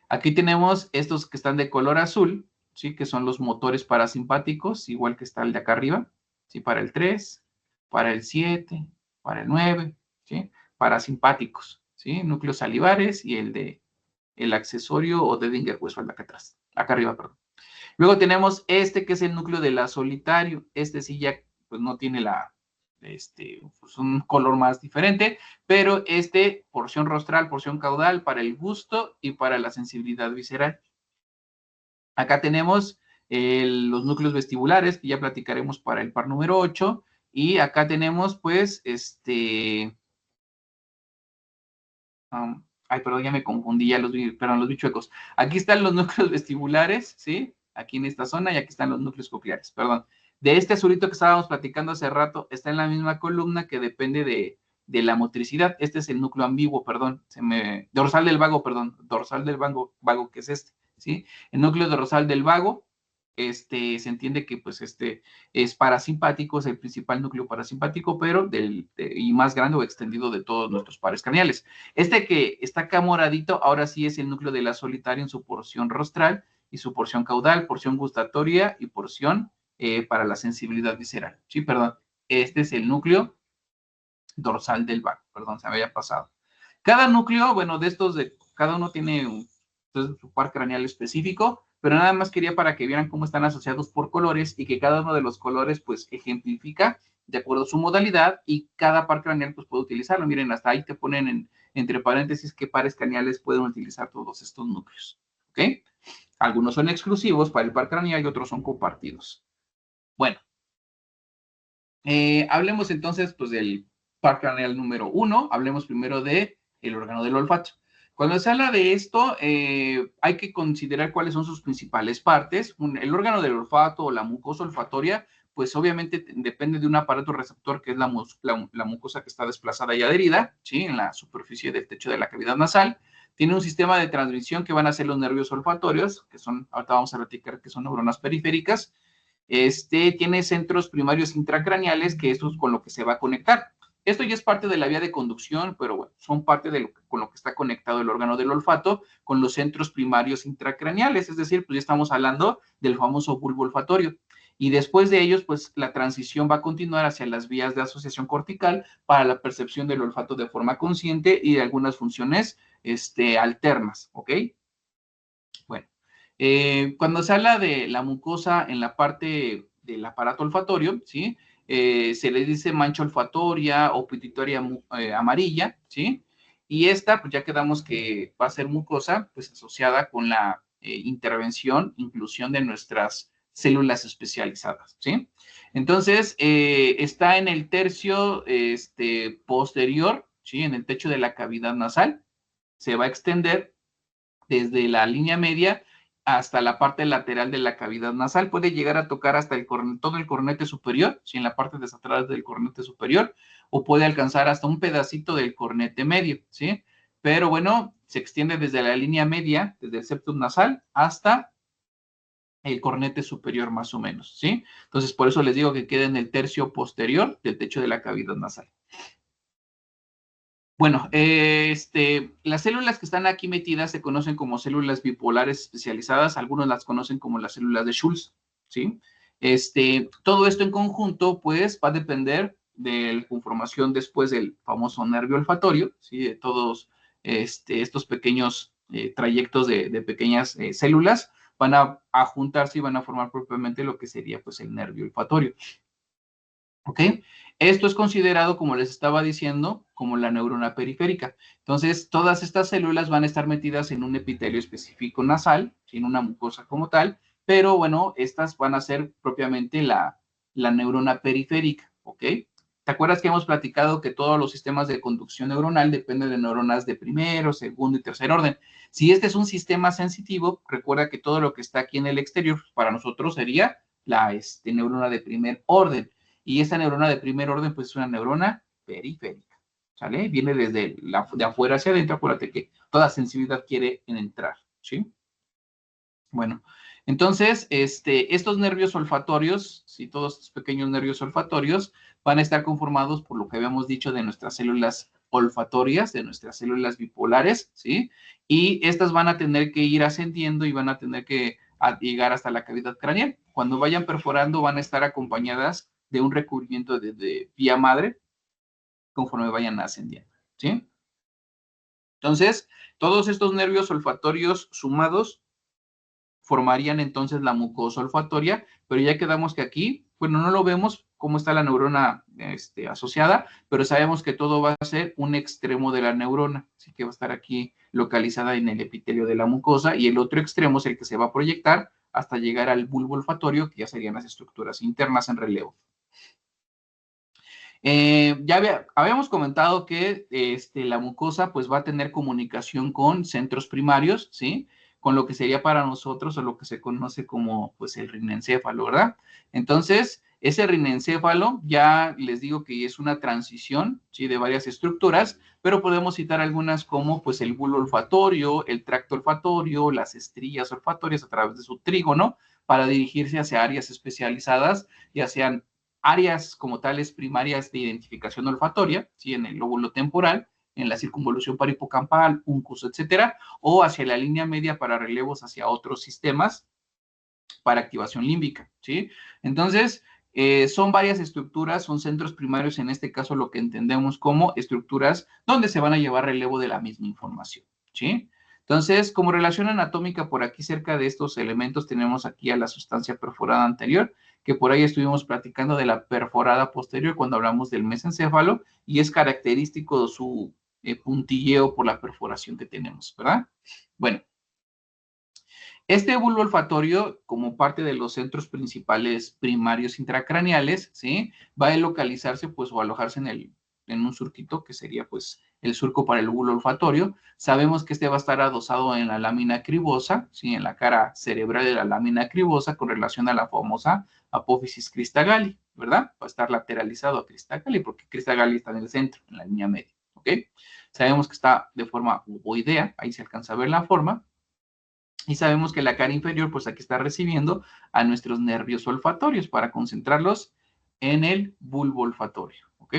Aquí tenemos estos que están de color azul, ¿sí? Que son los motores parasimpáticos, igual que está el de acá arriba, ¿sí? Para el 3, para el 7, para el 9, ¿sí? Parasimpáticos, ¿sí? Núcleos salivares y el accesorio o Dedinger Westphal de acá atrás, acá arriba, perdón. Luego tenemos este que es el núcleo de la solitario. Este sí ya pues no tiene pues un color más diferente, pero porción rostral, porción caudal para el gusto y para la sensibilidad visceral. Acá tenemos los núcleos vestibulares, que ya platicaremos para el par número 8, y acá tenemos pues ay, perdón, ya me confundí, los vi chuecos. Aquí están los núcleos vestibulares, ¿sí? Aquí en esta zona, y aquí están los núcleos cocleares, perdón. De este azulito que estábamos platicando hace rato, está en la misma columna que depende de la motricidad. Este es el núcleo ambiguo, perdón, dorsal del vago, perdón, dorsal del vago, que es este, ¿sí? El núcleo dorsal del vago, se entiende que pues es parasimpático, es el principal núcleo parasimpático, pero y más grande o extendido de todos nuestros pares craneales. Este que está acá moradito, ahora sí es el núcleo de la solitaria en su porción rostral y su porción caudal, porción gustatoria y porción para la sensibilidad visceral. Sí, perdón. Este es el núcleo dorsal del vago, perdón, se me había pasado. Cada núcleo, bueno, cada uno tiene su par craneal específico, pero nada más quería para que vieran cómo están asociados por colores y que cada uno de los colores pues ejemplifica de acuerdo a su modalidad y cada par craneal pues puede utilizarlo. Miren, hasta ahí te ponen entre paréntesis qué pares craneales pueden utilizar todos estos núcleos, ¿ok? Algunos son exclusivos para el par craneal y otros son compartidos. Bueno, hablemos entonces pues del par craneal número 1, hablemos primero del órgano del olfato. Cuando se habla de esto, hay que considerar cuáles son sus principales partes. El órgano del olfato o la mucosa olfatoria, pues obviamente depende de un aparato receptor que es la mucosa que está desplazada y adherida, ¿sí? En la superficie del techo de la cavidad nasal. Tiene un sistema de transmisión que van a ser los nervios olfatorios, que son, ahorita vamos a platicar que son neuronas periféricas. Tiene centros primarios intracraneales, que esto es con lo que se va a conectar. Esto ya es parte de la vía de conducción, pero bueno, son parte de con lo que está conectado el órgano del olfato con los centros primarios intracraneales, es decir, pues ya estamos hablando del famoso bulbo olfatorio. Y después de ellos, pues la transición va a continuar hacia las vías de asociación cortical para la percepción del olfato de forma consciente y de algunas funciones alternas, ¿ok? Bueno, cuando se habla de la mucosa en la parte del aparato olfatorio, ¿sí? Se le dice mancha olfatoria o pituitaria amarilla, ¿sí? Y esta, pues ya quedamos que va a ser mucosa, pues asociada con la intervención, inclusión de nuestras células especializadas, ¿sí? Entonces, está en el tercio posterior, ¿sí? En el techo de la cavidad nasal, se va a extender desde la línea media hasta la parte lateral de la cavidad nasal. Puede llegar a tocar hasta todo el cornete superior, si en la parte de atrás del cornete superior, o puede alcanzar hasta un pedacito del cornete medio, ¿sí? Pero bueno, se extiende desde la línea media, desde el septum nasal, hasta el cornete superior más o menos, ¿sí? Entonces, por eso les digo que queda en el tercio posterior del techo de la cavidad nasal. Bueno, las células que están aquí metidas se conocen como células bipolares especializadas, algunos las conocen como las células de Schultz, ¿sí? Todo esto en conjunto, pues, va a depender de la conformación después del famoso nervio olfatorio, ¿sí? De todos estos pequeños trayectos de pequeñas células van a juntarse y van a formar propiamente lo que sería, pues, el nervio olfatorio. ¿Ok? Esto es considerado, como les estaba diciendo, como la neurona periférica. Entonces, todas estas células van a estar metidas en un epitelio específico nasal, en una mucosa como tal, pero bueno, estas van a ser propiamente la neurona periférica, ¿ok? ¿Te acuerdas que hemos platicado que todos los sistemas de conducción neuronal dependen de neuronas de primero, segundo y tercer orden? Si este es un sistema sensitivo, recuerda que todo lo que está aquí en el exterior para nosotros sería la neurona de primer orden. Y esta neurona de primer orden, pues es una neurona periférica, ¿sale? Viene desde de afuera hacia adentro, acuérdate que toda sensibilidad quiere entrar, ¿sí? Bueno, entonces, estos nervios olfatorios, sí, todos estos pequeños nervios olfatorios van a estar conformados por lo que habíamos dicho de nuestras células olfatorias, de nuestras células bipolares, ¿sí? Y estas van a tener que ir ascendiendo y van a tener que llegar hasta la cavidad craneal. Cuando vayan perforando van a estar acompañadas de un recubrimiento de vía madre conforme vayan ascendiendo, ¿sí? Entonces, todos estos nervios olfatorios sumados formarían entonces la mucosa olfatoria, pero ya quedamos que aquí, bueno, no lo vemos cómo está la neurona asociada, pero sabemos que todo va a ser un extremo de la neurona, así que va a estar aquí localizada en el epitelio de la mucosa y el otro extremo es el que se va a proyectar hasta llegar al bulbo olfatorio, que ya serían las estructuras internas en relevo. Habíamos comentado que la mucosa pues va a tener comunicación con centros primarios, ¿sí? Con lo que sería para nosotros o lo que se conoce como pues el rinencéfalo, ¿verdad? Entonces, ese rinencéfalo ya les digo que es una transición, ¿sí? De varias estructuras, pero podemos citar algunas como pues el bulbo olfatorio, el tracto olfatorio, las estrías olfatorias a través de su trígono para dirigirse hacia áreas especializadas, ya sean áreas como tales primarias de identificación olfatoria, ¿sí? En el lóbulo temporal, en la circunvolución paripocampal, uncus, etcétera, o hacia la línea media para relevos hacia otros sistemas para activación límbica, ¿sí? Entonces, son varias estructuras, son centros primarios, en este caso lo que entendemos como estructuras donde se van a llevar relevo de la misma información, ¿sí? Entonces, como relación anatómica, por aquí cerca de estos elementos tenemos aquí a la sustancia perforada anterior, que por ahí estuvimos platicando de la perforada posterior cuando hablamos del mesencéfalo, y es característico su puntilleo por la perforación que tenemos, ¿verdad? Bueno, este bulbo olfatorio, como parte de los centros principales primarios intracraneales, ¿sí? Va a localizarse, pues, o alojarse en un surquito, que sería, pues, el surco para el bulbo olfatorio. Sabemos que este va a estar adosado en la lámina cribosa, ¿sí? En la cara cerebral de la lámina cribosa, con relación a la famosa apófisis crista galli, ¿verdad? Va a estar lateralizado a crista galli, porque crista galli está en el centro, en la línea media, ¿ok? Sabemos que está de forma ovoidea, ahí se alcanza a ver la forma. Y sabemos que la cara inferior, pues aquí está recibiendo a nuestros nervios olfatorios para concentrarlos en el bulbo olfatorio, ¿ok?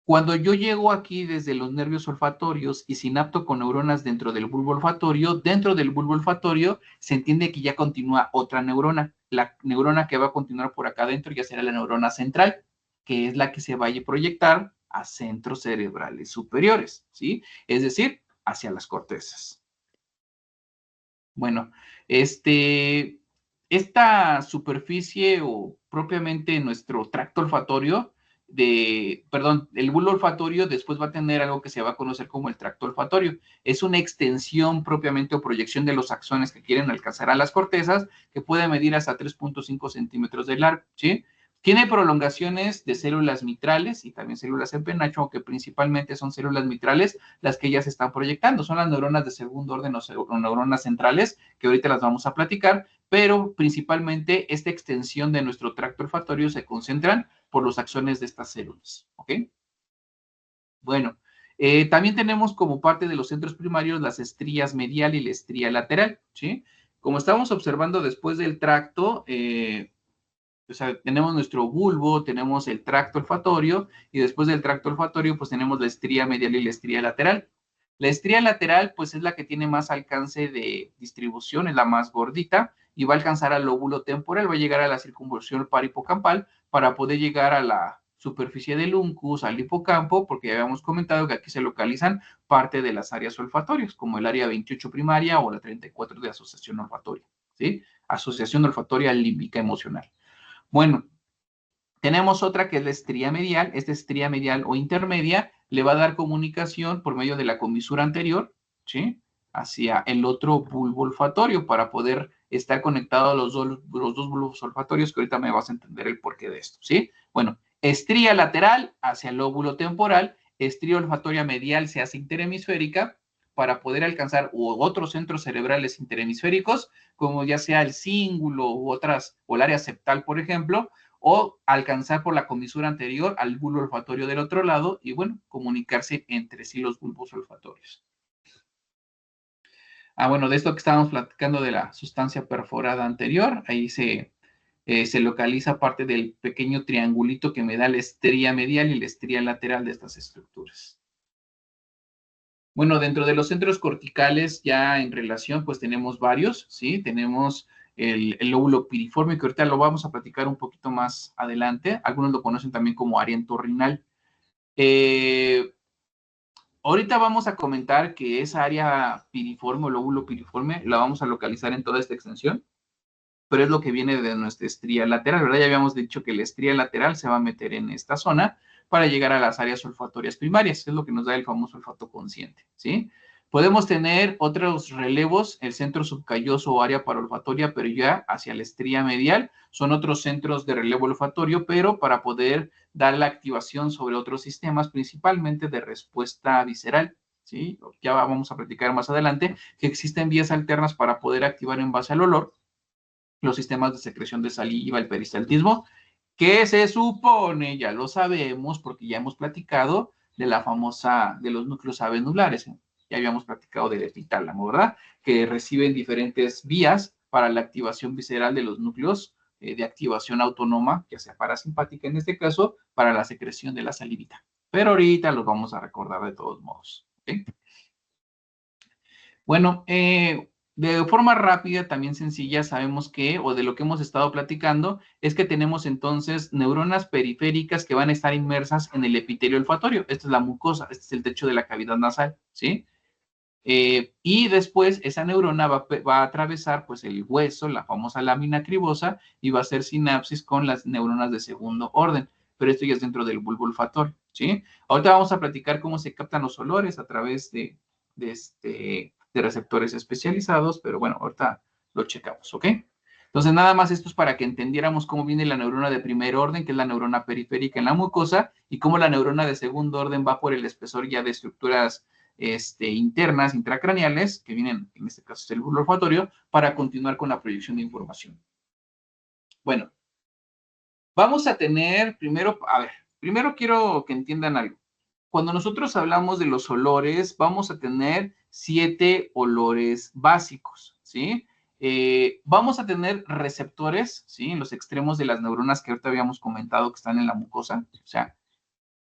Cuando yo llego aquí desde los nervios olfatorios y sinapto con neuronas dentro del bulbo olfatorio se entiende que ya continúa otra neurona. La neurona que va a continuar por acá adentro ya será la neurona central, que es la que se vaya a proyectar a centros cerebrales superiores, ¿sí? Es decir, hacia las cortezas. Bueno, esta superficie o propiamente nuestro tracto olfatorio el bulbo olfatorio después va a tener algo que se va a conocer como el tracto olfatorio. Es una extensión propiamente o proyección de los axones que quieren alcanzar a las cortezas, que puede medir hasta 3.5 centímetros de largo, ¿sí? Tiene prolongaciones de células mitrales y también células en penacho, aunque principalmente son células mitrales las que ya se están proyectando. Son las neuronas de segundo orden o neuronas centrales, que ahorita las vamos a platicar, pero principalmente esta extensión de nuestro tracto olfatorio se concentran por los axones de estas células, ¿ok? Bueno, también tenemos como parte de los centros primarios las estrías medial y la estría lateral, ¿sí? Como estamos observando después del tracto, o sea, tenemos nuestro bulbo, tenemos el tracto olfatorio y después del tracto olfatorio pues tenemos la estría medial y la estría lateral. La estría lateral pues es la que tiene más alcance de distribución, es la más gordita y va a alcanzar al lóbulo temporal, va a llegar a la circunvolución paripocampal para poder llegar a la superficie del uncus, al hipocampo, porque ya habíamos comentado que aquí se localizan parte de las áreas olfatorias, como el área 28 primaria o la 34 de asociación olfatoria, ¿sí? Asociación olfatoria límbica emocional. Bueno, tenemos otra que es la estría medial. Esta estría medial o intermedia le va a dar comunicación por medio de la comisura anterior, ¿sí? Hacia el otro bulbo olfatorio para poder estar conectado a los dos bulbos olfatorios, que ahorita me vas a entender el porqué de esto, ¿sí? Bueno, estría lateral hacia el lóbulo temporal, estría olfatoria medial se hace interhemisférica para poder alcanzar otros centros cerebrales interhemisféricos, como ya sea el cíngulo u otras, o el área septal, por ejemplo, o alcanzar por la comisura anterior al bulbo olfatorio del otro lado y, bueno, comunicarse entre sí los bulbos olfatorios. Bueno, de esto que estábamos platicando de la sustancia perforada anterior, ahí se localiza parte del pequeño triangulito que me da la estría medial y la estría lateral de estas estructuras. Bueno, dentro de los centros corticales ya en relación, pues tenemos varios, ¿sí? Tenemos el lóbulo piriforme, que ahorita lo vamos a platicar un poquito más adelante. Algunos lo conocen también como área entorrinal. Ahorita vamos a comentar que esa área piriforme o lóbulo piriforme la vamos a localizar en toda esta extensión, pero es lo que viene de nuestra estría lateral, ¿verdad? Ya habíamos dicho que la estría lateral se va a meter en esta zona para llegar a las áreas olfatorias primarias, es lo que nos da el famoso olfato consciente, ¿sí? Podemos tener otros relevos, el centro subcalloso o área parolfatoria, pero ya hacia la estría medial, son otros centros de relevo olfatorio, pero para poder dar la activación sobre otros sistemas, principalmente de respuesta visceral, ¿sí? Ya vamos a platicar más adelante que existen vías alternas para poder activar en base al olor los sistemas de secreción de saliva, el peristaltismo, que se supone, ya lo sabemos, porque ya hemos platicado de la famosa, de los núcleos avenulares, ¿eh? Ya habíamos platicado del epitálamo, ¿verdad? Que reciben diferentes vías para la activación visceral de los núcleos de activación autónoma, ya sea parasimpática en este caso, para la secreción de la salivita. Pero ahorita los vamos a recordar de todos modos, ¿ok? Bueno, de forma rápida, también sencilla, sabemos que, o de lo que hemos estado platicando, es que tenemos entonces neuronas periféricas que van a estar inmersas en el epitelio olfatorio. Esta es la mucosa, este es el techo de la cavidad nasal, ¿sí? Y después esa neurona va a atravesar pues el hueso, la famosa lámina cribosa, y va a hacer sinapsis con las neuronas de segundo orden. Pero esto ya es dentro del bulbo olfatorio, ¿sí? Ahorita vamos a platicar cómo se captan los olores a través de receptores especializados, pero bueno, ahorita lo checamos, ¿ok? Entonces, nada más esto es para que entendiéramos cómo viene la neurona de primer orden, que es la neurona periférica en la mucosa, y cómo la neurona de segundo orden va por el espesor ya de estructuras internas, intracraneales, que vienen, en este caso, es el bulbo olfatorio, para continuar con la proyección de información. Bueno, vamos a tener primero, a ver, primero quiero que entiendan algo. Cuando nosotros hablamos de los olores, vamos a tener 7 olores básicos, ¿sí? Vamos a tener receptores, ¿sí? En los extremos de las neuronas que ahorita habíamos comentado que están en la mucosa, o sea,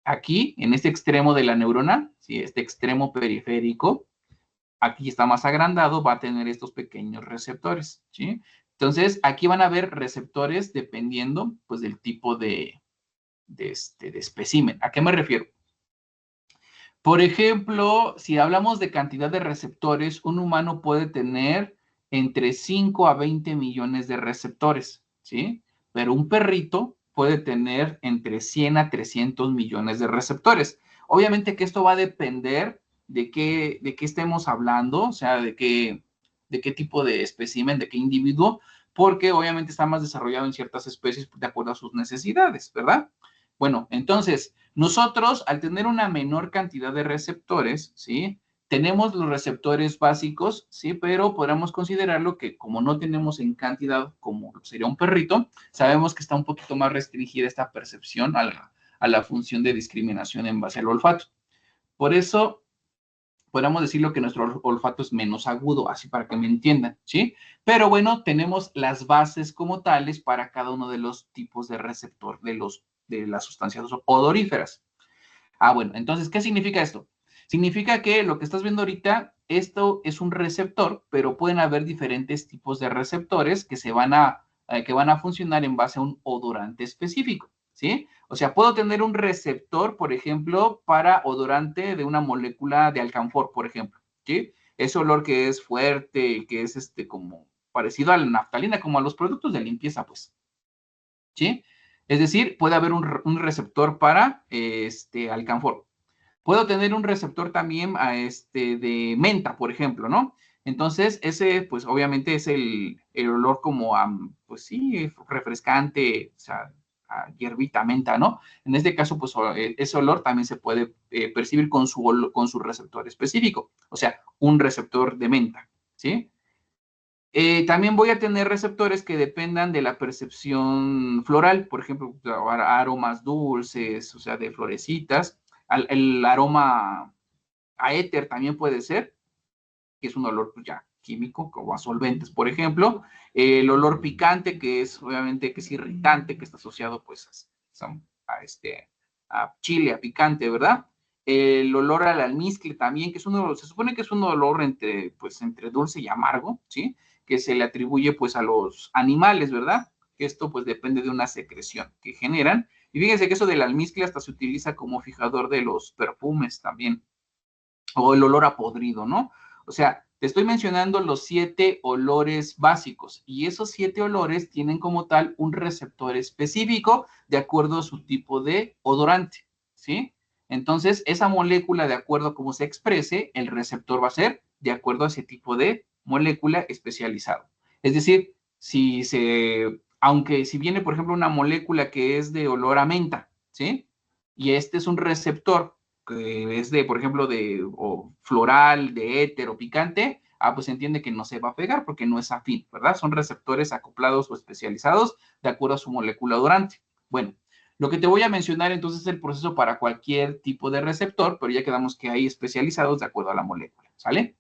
aquí, en este extremo de la neurona, ¿sí? Este extremo periférico, aquí está más agrandado, va a tener estos pequeños receptores, ¿sí? Entonces, aquí van a haber receptores dependiendo, pues, del tipo de espécimen. ¿A qué me refiero? Por ejemplo, si hablamos de cantidad de receptores, un humano puede tener entre 5 a 20 millones de receptores, ¿sí? Pero un perrito puede tener entre 100 a 300 millones de receptores. Obviamente que esto va a depender de qué estemos hablando, o sea, de qué tipo de espécimen, de qué individuo, porque obviamente está más desarrollado en ciertas especies de acuerdo a sus necesidades, ¿verdad? Bueno, entonces, nosotros, al tener una menor cantidad de receptores, ¿sí? Tenemos los receptores básicos, ¿sí? Pero podríamos considerarlo que como no tenemos en cantidad como sería un perrito, sabemos que está un poquito más restringida esta percepción a la función de discriminación en base al olfato. Por eso, podríamos decirlo que nuestro olfato es menos agudo, así para que me entiendan, ¿sí? Pero bueno, tenemos las bases como tales para cada uno de los tipos de receptor de las sustancias odoríferas. Bueno, entonces, ¿qué significa esto? Significa que lo que estás viendo ahorita, esto es un receptor, pero pueden haber diferentes tipos de receptores que van a funcionar en base a un odorante específico, ¿sí? O sea, puedo tener un receptor, por ejemplo, para odorante de una molécula de alcanfor, por ejemplo, ¿sí? Ese olor que es fuerte, que es como parecido a la naftalina, como a los productos de limpieza, pues, ¿sí? Es decir, puede haber un receptor para alcanfor. Puedo tener un receptor también de menta, por ejemplo, ¿no? Entonces, ese, pues, obviamente es el olor como pues sí, refrescante, o sea, a hierbita, menta, ¿no? En este caso, pues, ese olor también se puede percibir con su receptor específico, o sea, un receptor de menta, ¿sí? También voy a tener receptores que dependan de la percepción floral, por ejemplo, aromas dulces, o sea, de florecitas. El aroma a éter también puede ser, que es un olor pues, ya químico, como a solventes, por ejemplo. El olor picante, que es obviamente que es irritante, que está asociado pues a chile, a picante, ¿verdad? El olor al almizcle también, que se supone que es un olor entre dulce y amargo, ¿sí? Que se le atribuye pues a los animales, ¿verdad? Que esto pues depende de una secreción que generan. Y fíjense que eso del almizcle hasta se utiliza como fijador de los perfumes también, o el olor a podrido, ¿no? O sea, te estoy mencionando los 7 olores básicos y esos 7 olores tienen como tal un receptor específico de acuerdo a su tipo de odorante, ¿sí? Entonces, esa molécula, de acuerdo a cómo se exprese, el receptor va a ser de acuerdo a ese tipo de molécula especializado. Es decir, aunque si viene, por ejemplo, una molécula que es de olor a menta, ¿sí? Y este es un receptor que es por ejemplo, floral, de éter o picante, pues se entiende que no se va a pegar porque no es afín, ¿verdad? Son receptores acoplados o especializados de acuerdo a su molécula odorante. Bueno, lo que te voy a mencionar entonces es el proceso para cualquier tipo de receptor, pero ya quedamos que hay especializados de acuerdo a la molécula, ¿sale?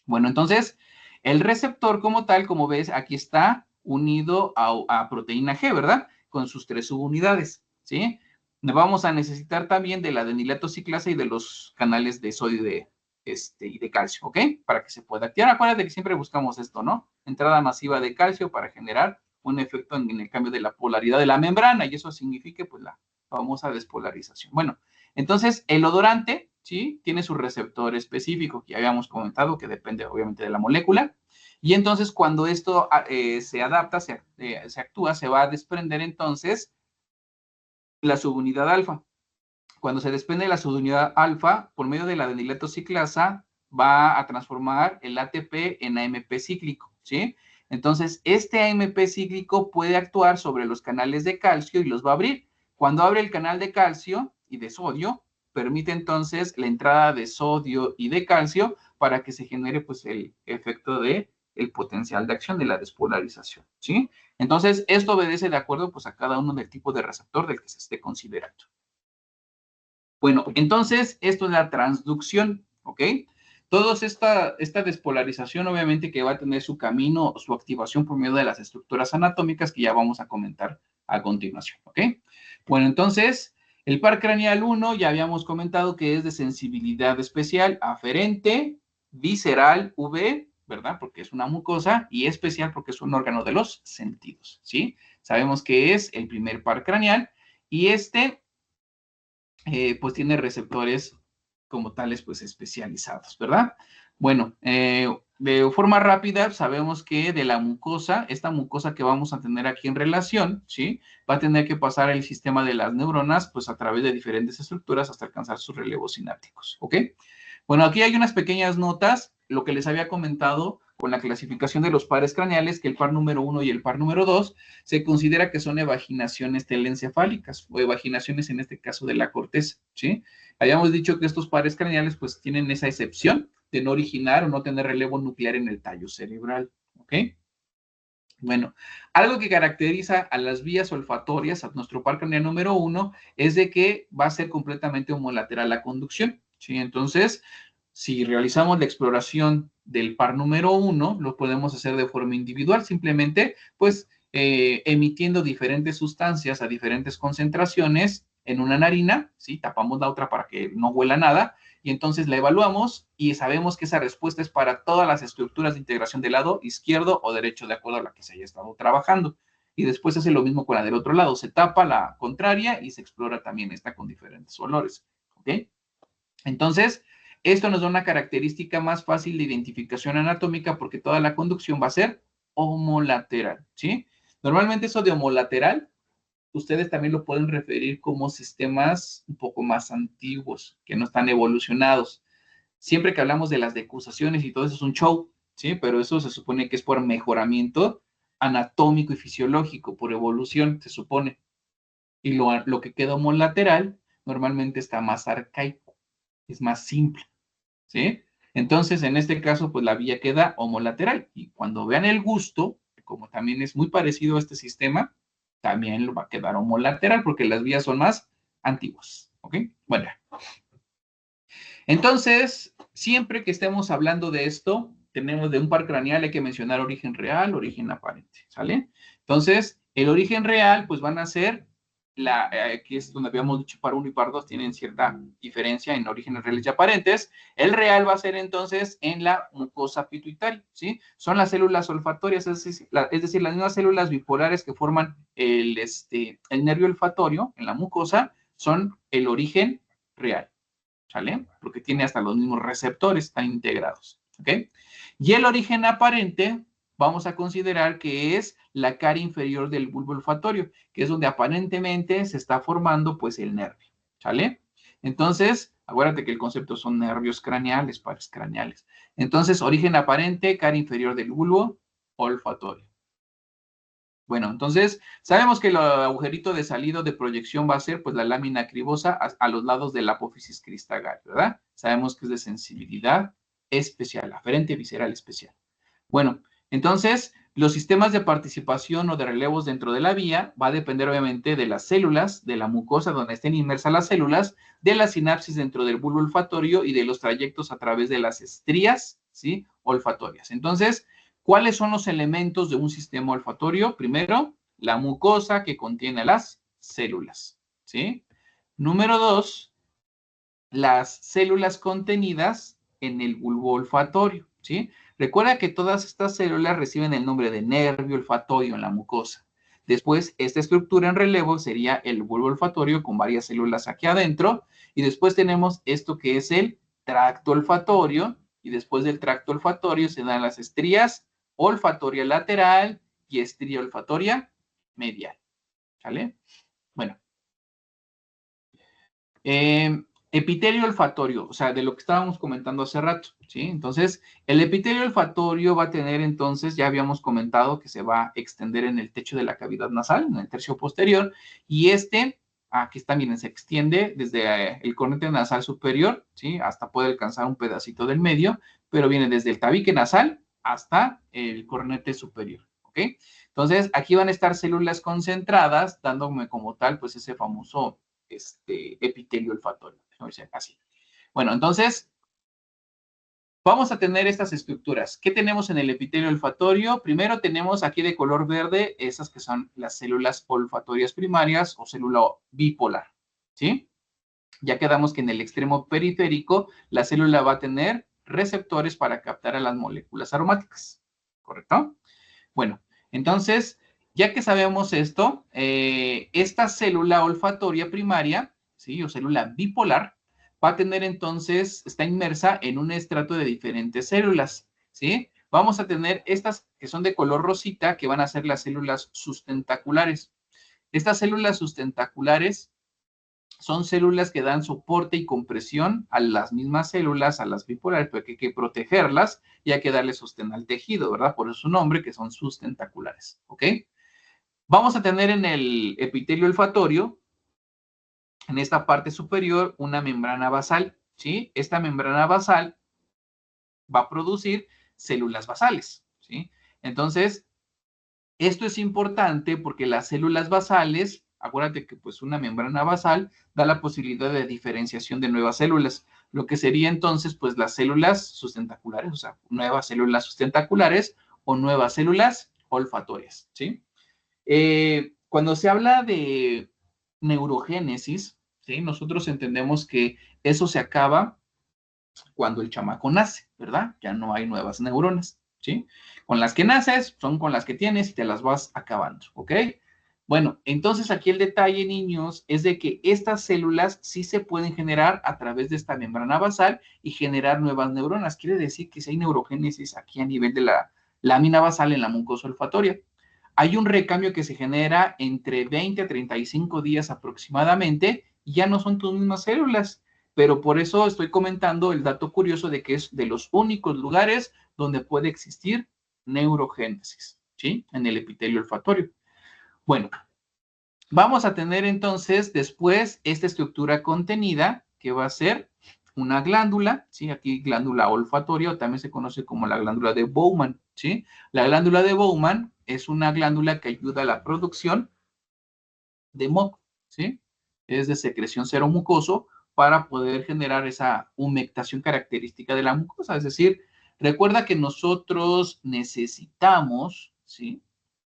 Bueno, entonces, el receptor como tal, como ves, aquí está unido a proteína G, ¿verdad? Con sus 3 subunidades, ¿sí? Vamos a necesitar también de la adenilato ciclasa y de los canales de sodio y de calcio, ¿ok? Para que se pueda activar. Acuérdate que siempre buscamos esto, ¿no? Entrada masiva de calcio para generar un efecto en el cambio de la polaridad de la membrana y eso significa, pues, la famosa despolarización. Bueno, entonces, el odorante, ¿sí? Tiene su receptor específico, que ya habíamos comentado, que depende obviamente de la molécula. Y entonces, cuando esto se adapta, se actúa, se va a desprender entonces la subunidad alfa. Cuando se desprende la subunidad alfa, por medio de la adenilato ciclasa, va a transformar el ATP en AMP cíclico, ¿sí? Entonces, este AMP cíclico puede actuar sobre los canales de calcio y los va a abrir. Cuando abre el canal de calcio y de sodio, permite entonces la entrada de sodio y de calcio para que se genere pues el efecto de el potencial de acción de la despolarización, ¿sí? Entonces, esto obedece de acuerdo pues a cada uno del tipo de receptor del que se esté considerando. Bueno, entonces, esto es la transducción, ¿ok? Toda esta despolarización, obviamente, que va a tener su camino, su activación por medio de las estructuras anatómicas que ya vamos a comentar a continuación, ¿ok? Bueno, entonces, El par craneal 1 ya habíamos comentado que es de sensibilidad especial, aferente, visceral, V, ¿verdad? Porque es una mucosa, y especial porque es un órgano de los sentidos, ¿sí? Sabemos que es el primer par craneal, y pues tiene receptores como tales, pues especializados, ¿verdad? Bueno, de forma rápida, sabemos que de la mucosa, esta mucosa que vamos a tener aquí en relación, ¿sí? Va a tener que pasar el sistema de las neuronas, pues a través de diferentes estructuras hasta alcanzar sus relevos sinápticos, ¿ok? Bueno, aquí hay unas pequeñas notas, lo que les había comentado con la clasificación de los pares craneales, que el par número 1 y el par número 2 se considera que son evaginaciones telencefálicas o evaginaciones en este caso de la corteza, ¿sí? Habíamos dicho que estos pares craneales pues tienen esa excepción de no originar o no tener relevo nuclear en el tallo cerebral, ¿ok? Bueno, algo que caracteriza a las vías olfatorias, a nuestro par craneal número 1, es de que va a ser completamente homolateral la conducción, ¿sí? Entonces, si realizamos la exploración del par número 1, lo podemos hacer de forma individual, simplemente, pues, emitiendo diferentes sustancias a diferentes concentraciones en una narina, ¿sí? Tapamos la otra para que no huela nada, y entonces la evaluamos y sabemos que esa respuesta es para todas las estructuras de integración del lado izquierdo o derecho, de acuerdo a la que se haya estado trabajando. Y después se hace lo mismo con la del otro lado, se tapa la contraria y se explora también esta con diferentes olores, ¿ok? Entonces, esto nos da una característica más fácil de identificación anatómica porque toda la conducción va a ser homolateral, ¿sí? Normalmente eso de homolateral, ustedes también lo pueden referir como sistemas un poco más antiguos, que no están evolucionados. Siempre que hablamos de las decusaciones y todo eso es un show, ¿sí? Pero eso se supone que es por mejoramiento anatómico y fisiológico, por evolución, se supone. Y lo que queda homolateral normalmente está más arcaico, es más simple, ¿sí? Entonces, en este caso, pues la vía queda homolateral. Y cuando vean el gusto, como también es muy parecido a este sistema, también lo va a quedar homolateral porque las vías son más antiguas, ¿ok? Bueno, entonces, siempre que estemos hablando de esto, tenemos de un par craneal, hay que mencionar origen real, origen aparente, ¿sale? Entonces, el origen real, pues van a ser, aquí es donde habíamos dicho par 1 y par 2 tienen cierta diferencia en orígenes reales y aparentes. El real va a ser entonces en la mucosa pituitaria, ¿sí? Son las células olfatorias, es decir, las mismas células bipolares que forman el nervio olfatorio en la mucosa, son el origen real. ¿Sale? Porque tiene hasta los mismos receptores, están integrados, ¿ok? Y el origen aparente, vamos a considerar que es la cara inferior del bulbo olfatorio, que es donde aparentemente se está formando, pues, el nervio, ¿sale? Entonces, acuérdate que el concepto son nervios craneales, pares craneales. Entonces, origen aparente, cara inferior del bulbo olfatorio. Bueno, entonces sabemos que el agujerito de salido de proyección va a ser pues la lámina cribosa a los lados de la apófisis cristagal, ¿verdad? Sabemos que es de sensibilidad especial, aferente visceral especial. Bueno, entonces los sistemas de participación o de relevos dentro de la vía va a depender obviamente de las células, de la mucosa donde estén inmersas las células, de la sinapsis dentro del bulbo olfatorio y de los trayectos a través de las estrías, ¿sí? Olfatorias. Entonces, ¿cuáles son los elementos de un sistema olfatorio? Primero, la mucosa que contiene las células, ¿sí? Número 2, las células contenidas en el bulbo olfatorio, ¿sí? Recuerda que todas estas células reciben el nombre de nervio olfatorio en la mucosa. Después, esta estructura en relevo sería el bulbo olfatorio con varias células aquí adentro. Y después tenemos esto que es el tracto olfatorio. Y después del tracto olfatorio se dan las estrías olfatoria lateral y estría olfatoria medial. ¿Sale? Bueno. Epitelio olfatorio, o sea, de lo que estábamos comentando hace rato, ¿sí? Entonces, el epitelio olfatorio va a tener entonces, ya habíamos comentado que se va a extender en el techo de la cavidad nasal, en el tercio posterior, y aquí está, miren, se extiende desde el cornete nasal superior, ¿sí? Hasta puede alcanzar un pedacito del medio, pero viene desde el tabique nasal hasta el cornete superior, ¿ok? Entonces, aquí van a estar células concentradas, dándome como tal, pues, ese famoso epitelio olfatorio, así. Bueno, entonces, vamos a tener estas estructuras. ¿Qué tenemos en el epitelio olfatorio? Primero tenemos aquí de color verde esas que son las células olfatorias primarias o célula bipolar, ¿sí? Ya quedamos que en el extremo periférico la célula va a tener receptores para captar a las moléculas aromáticas, ¿correcto? Bueno, entonces, ya que sabemos esto, esta célula olfatoria primaria, ¿sí? O célula bipolar, va a tener entonces, está inmersa en un estrato de diferentes células, ¿sí? Vamos a tener estas que son de color rosita, que van a ser las células sustentaculares. Estas células sustentaculares son células que dan soporte y compresión a las mismas células, a las bipolares, pero hay que protegerlas y hay que darle sostén al tejido, ¿verdad? Por eso su nombre, que son sustentaculares, ¿ok? Vamos a tener en el epitelio olfatorio, en esta parte superior, una membrana basal, ¿sí? Esta membrana basal va a producir células basales, ¿sí? Entonces, esto es importante porque las células basales, acuérdate que pues una membrana basal da la posibilidad de diferenciación de nuevas células, lo que sería entonces pues las células sustentaculares, o sea, nuevas células sustentaculares o nuevas células olfatorias, ¿sí? Cuando se habla de neurogénesis, ¿sí? Nosotros entendemos que eso se acaba cuando el chamaco nace, ¿verdad? Ya no hay nuevas neuronas, ¿sí? Con las que naces son con las que tienes y te las vas acabando, ¿ok? Bueno, entonces aquí el detalle, niños, es de que estas células sí se pueden generar a través de esta membrana basal y generar nuevas neuronas. Quiere decir que si hay neurogénesis aquí a nivel de la lámina basal en la mucosa olfatoria. Hay un recambio que se genera entre 20 a 35 días aproximadamente y ya no son tus mismas células, pero por eso estoy comentando el dato curioso de que es de los únicos lugares donde puede existir neurogénesis, ¿sí? En el epitelio olfatorio. Bueno, vamos a tener entonces después esta estructura contenida que va a ser una glándula, ¿sí? Aquí glándula olfatoria o también se conoce como la glándula de Bowman, ¿sí? La glándula de Bowman es una glándula que ayuda a la producción de moco, ¿sí? Es de secreción seromucoso para poder generar esa humectación característica de la mucosa. Es decir, recuerda que nosotros necesitamos, ¿sí?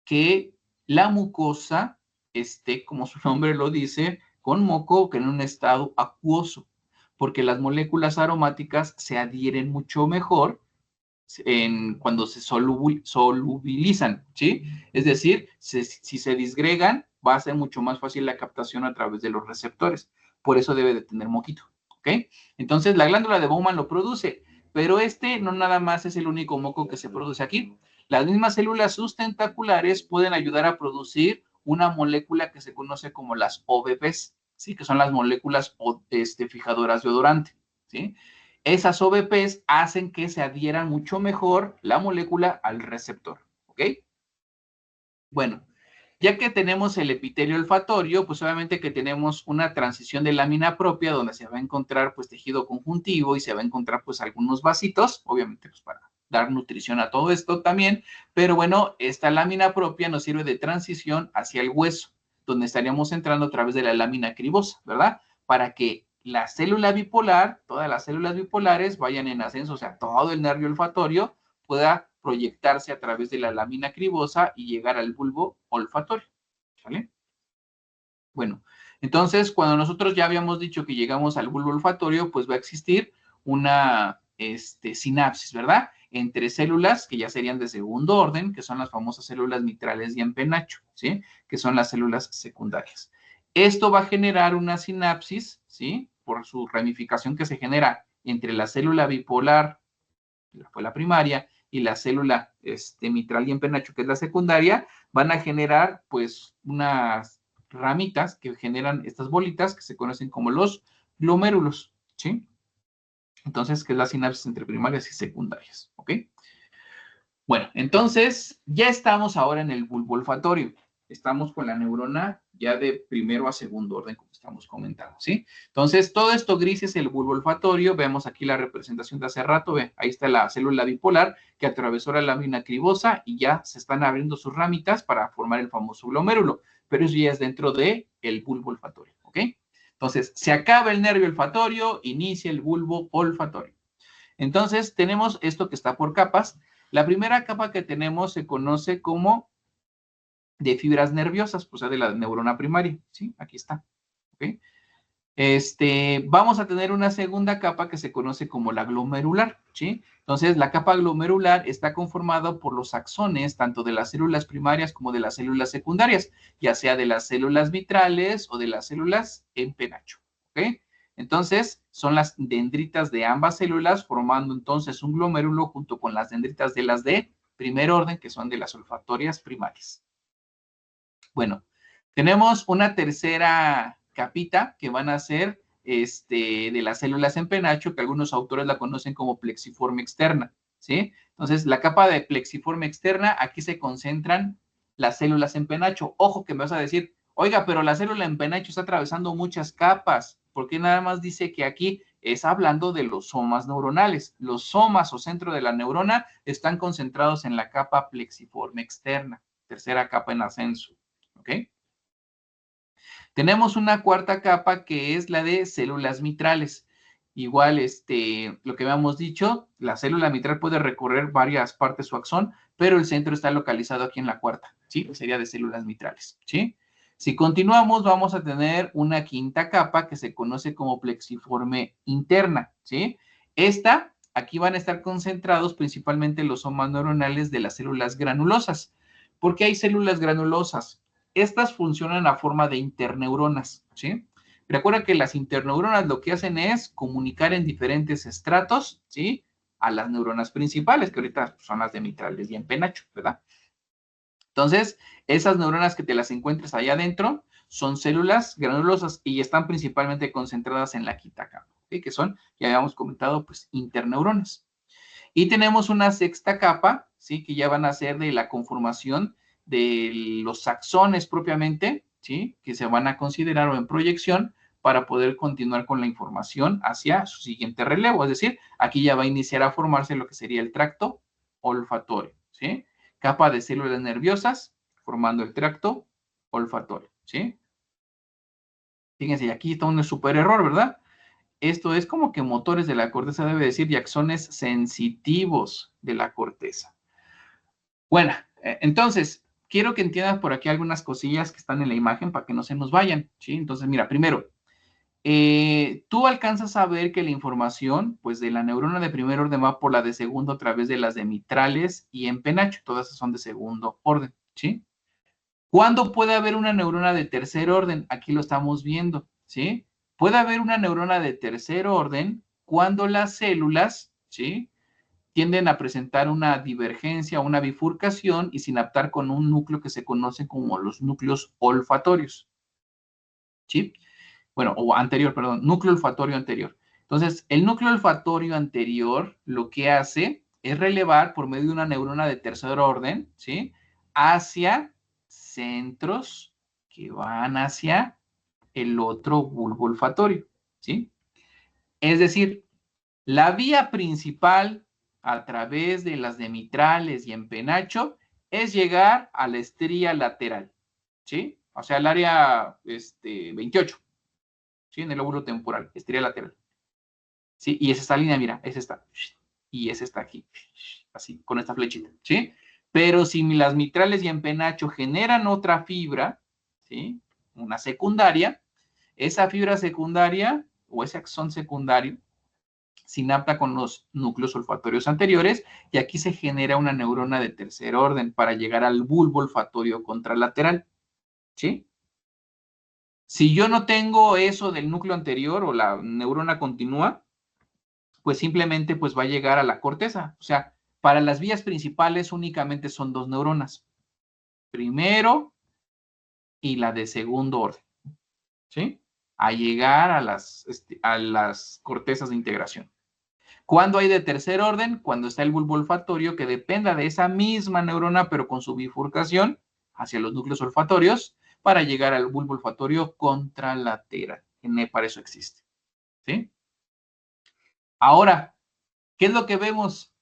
Que la mucosa esté, como su nombre lo dice, con moco, que en un estado acuoso, porque las moléculas aromáticas se adhieren mucho mejor cuando se solubilizan, ¿sí? Es decir, si se disgregan, va a ser mucho más fácil la captación a través de los receptores. Por eso debe de tener moquito, ¿ok? Entonces, la glándula de Bowman lo produce, pero este no nada más es el único moco que se produce aquí. Las mismas células sustentaculares pueden ayudar a producir una molécula que se conoce como las OVPs, ¿sí? Que son las moléculas fijadoras de odorante, ¿sí? Esas OVPs hacen que se adhiera mucho mejor la molécula al receptor, ¿ok? Bueno, ya que tenemos el epitelio olfatorio, pues obviamente que tenemos una transición de lámina propia donde se va a encontrar pues tejido conjuntivo y se va a encontrar pues algunos vasitos, obviamente pues para dar nutrición a todo esto también, pero bueno, esta lámina propia nos sirve de transición hacia el hueso, donde estaríamos entrando a través de la lámina cribosa, ¿verdad? Para que la célula bipolar, todas las células bipolares vayan en ascenso, o sea, todo el nervio olfatorio pueda proyectarse a través de la lámina cribosa y llegar al bulbo olfatorio, ¿vale? Bueno, entonces cuando nosotros ya habíamos dicho que llegamos al bulbo olfatorio, pues va a existir una sinapsis, ¿verdad? Entre células que ya serían de segundo orden, que son las famosas células mitrales y en penacho, ¿sí? Que son las células secundarias. Esto va a generar una sinapsis, ¿sí? Por su ramificación que se genera entre la célula bipolar, que fue la primaria, y la célula mitral y en penacho, que es la secundaria, van a generar pues unas ramitas que generan estas bolitas que se conocen como los glomérulos, ¿sí? Entonces, que es la sinapsis entre primarias y secundarias, ¿ok? Bueno, entonces ya estamos ahora en el bulbo olfatorio. Estamos con la neurona ya de primero a segundo orden, como estamos comentando, ¿sí? Entonces, todo esto gris es el bulbo olfatorio. Vemos aquí la representación de hace rato. Ve, ahí está la célula bipolar que atravesó la lámina cribosa y ya se están abriendo sus ramitas para formar el famoso glomérulo. Pero eso ya es dentro del bulbo olfatorio, ¿ok? Entonces, se acaba el nervio olfatorio, inicia el bulbo olfatorio. Entonces, tenemos esto que está por capas. La primera capa que tenemos se conoce como de fibras nerviosas, o sea, de la neurona primaria, ¿sí? Aquí está, ¿ok? Vamos a tener una segunda capa que se conoce como la glomerular, ¿sí? Entonces, la capa glomerular está conformada por los axones, tanto de las células primarias como de las células secundarias, ya sea de las células vitrales o de las células en penacho, ¿ok? Entonces, son las dendritas de ambas células, formando entonces un glomérulo junto con las dendritas de las de primer orden, que son de las olfatorias primarias. Bueno, tenemos una tercera capita que van a ser de las células en penacho, que algunos autores la conocen como plexiforme externa, ¿sí? Entonces, la capa de plexiforme externa, aquí se concentran las células en penacho. Ojo que me vas a decir, oiga, pero la célula en penacho está atravesando muchas capas. ¿Por qué nada más dice que aquí es hablando de los somas neuronales? Los somas o centro de la neurona están concentrados en la capa plexiforme externa, tercera capa en ascenso. ¿Ok? Tenemos una cuarta capa que es la de células mitrales. Igual, lo que habíamos dicho, la célula mitral puede recorrer varias partes de su axón, pero el centro está localizado aquí en la cuarta, ¿sí? Sería de células mitrales, ¿sí? Si continuamos, vamos a tener una quinta capa que se conoce como plexiforme interna, ¿sí? Aquí van a estar concentrados principalmente los somas neuronales de las células granulosas. ¿Por qué hay células granulosas? Estas funcionan a forma de interneuronas, ¿sí? Recuerda que las interneuronas lo que hacen es comunicar en diferentes estratos, ¿sí? A las neuronas principales, que ahorita son las de mitrales y en penacho, ¿verdad? Entonces, esas neuronas que te las encuentres allá adentro son células granulosas y están principalmente concentradas en la quinta capa, ¿sí? Que son, ya habíamos comentado, pues interneuronas. Y tenemos una sexta capa, ¿sí? Que ya van a ser de la conformación de los axones propiamente, ¿sí? Que se van a considerar o en proyección para poder continuar con la información hacia su siguiente relevo. Es decir, aquí ya va a iniciar a formarse lo que sería el tracto olfatorio, ¿sí? Capa de células nerviosas formando el tracto olfatorio, ¿sí? Fíjense, aquí está un súper error, ¿verdad? Esto es como que motores de la corteza, debe decir, y axones sensitivos de la corteza. Bueno, entonces, quiero que entiendas por aquí algunas cosillas que están en la imagen para que no se nos vayan, ¿sí? Entonces, mira, primero, tú alcanzas a ver que la información, pues, de la neurona de primer orden va por la de segundo a través de las de mitrales y en penacho, todas esas son de segundo orden, ¿sí? ¿Cuándo puede haber una neurona de tercer orden? Aquí lo estamos viendo, ¿sí? Puede haber una neurona de tercer orden cuando las células, ¿sí? Tienden a presentar una divergencia, una bifurcación y sinaptar con un núcleo que se conoce como los núcleos olfatorios, ¿sí? Bueno, o anterior, perdón, núcleo olfatorio anterior. Entonces, el núcleo olfatorio anterior lo que hace es relevar por medio de una neurona de tercer orden, ¿sí? Hacia centros que van hacia el otro bulbo olfatorio, ¿sí? Es decir, la vía principal a través de las de mitrales y en penacho es llegar a la estría lateral, ¿sí? O sea, el área 28, ¿sí? En el lóbulo temporal, estría lateral, ¿sí? Y es esta línea, mira, es esta, y es esta aquí, así, con esta flechita, ¿sí? Pero si las mitrales y en penacho generan otra fibra, ¿sí? Una secundaria, esa fibra secundaria o ese axón secundario sinapta con los núcleos olfatorios anteriores y aquí se genera una neurona de tercer orden para llegar al bulbo olfatorio contralateral, ¿sí? Si yo no tengo eso del núcleo anterior o la neurona continúa, pues simplemente pues va a llegar a la corteza. O sea, para las vías principales únicamente son dos neuronas. Primero y la de segundo orden, ¿sí? A llegar a las cortezas de integración. ¿Cuándo hay de tercer orden? Cuando está el bulbo olfatorio que dependa de esa misma neurona, pero con su bifurcación hacia los núcleos olfatorios para llegar al bulbo olfatorio contralateral. Para eso existe. ¿Sí? Ahora, ¿qué es lo que vemos?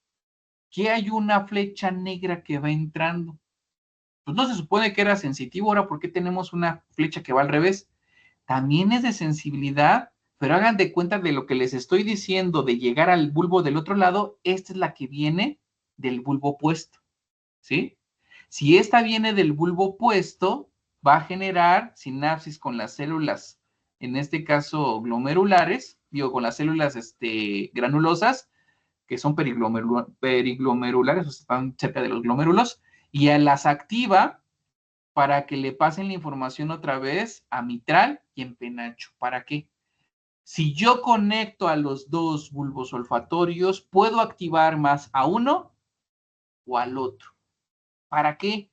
Que hay una flecha negra que va entrando. Pues no se supone que era sensitivo, ahora ¿por qué tenemos una flecha que va al revés? También es de sensibilidad, pero hagan de cuenta de lo que les estoy diciendo de llegar al bulbo del otro lado, esta es la que viene del bulbo opuesto, ¿sí? Si esta viene del bulbo opuesto, va a generar sinapsis con las células en este caso glomerulares, digo, con las células granulosas, que son periglomerulares, o sea, están cerca de los glomérulos, y las activa para que le pasen la información otra vez a mitral y en penacho. ¿Para qué? Si yo conecto a los dos bulbos olfatorios, puedo activar más a uno o al otro. ¿Para qué?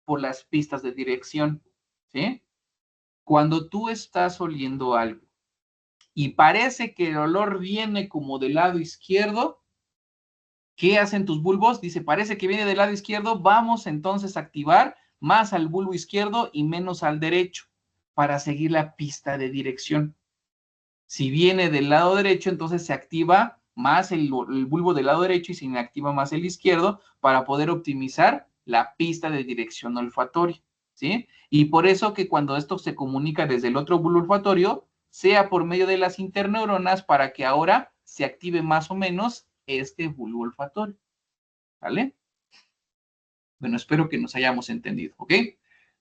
Por las pistas de dirección, ¿sí? Cuando tú estás oliendo algo y parece que el olor viene como del lado izquierdo, ¿qué hacen tus bulbos? Dice, parece que viene del lado izquierdo, vamos entonces a activar más al bulbo izquierdo y menos al derecho para seguir la pista de dirección. Si viene del lado derecho, entonces se activa más el bulbo del lado derecho y se inactiva más el izquierdo para poder optimizar la pista de dirección olfatoria, ¿sí? Y por eso que cuando esto se comunica desde el otro bulbo olfatorio, sea por medio de las interneuronas para que ahora se active más o menos este bulbo olfatorio, ¿vale? Bueno, espero que nos hayamos entendido, ¿ok?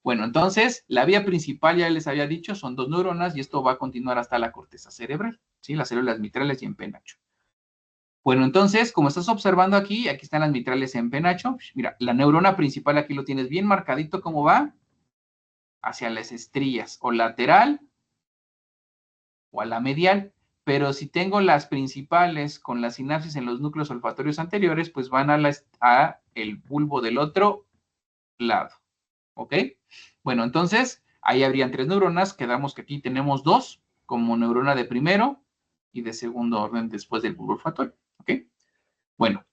Bueno, entonces, la vía principal, ya les había dicho, son 2 neuronas y esto va a continuar hasta la corteza cerebral, ¿sí? Las células mitrales y en penacho. Bueno, entonces, como estás observando aquí, aquí están las mitrales en penacho. Mira, la neurona principal aquí lo tienes bien marcadito, ¿cómo va? Hacia las estrías, o lateral, o a la medial. Pero si tengo las principales con la sinapsis en los núcleos olfatorios anteriores, pues van a el bulbo del otro lado, ¿ok? Bueno, entonces, ahí habrían 3 neuronas, quedamos que aquí tenemos 2, como neurona de primero y de segundo orden después del bulbo olfatorio, ¿ok? Bueno,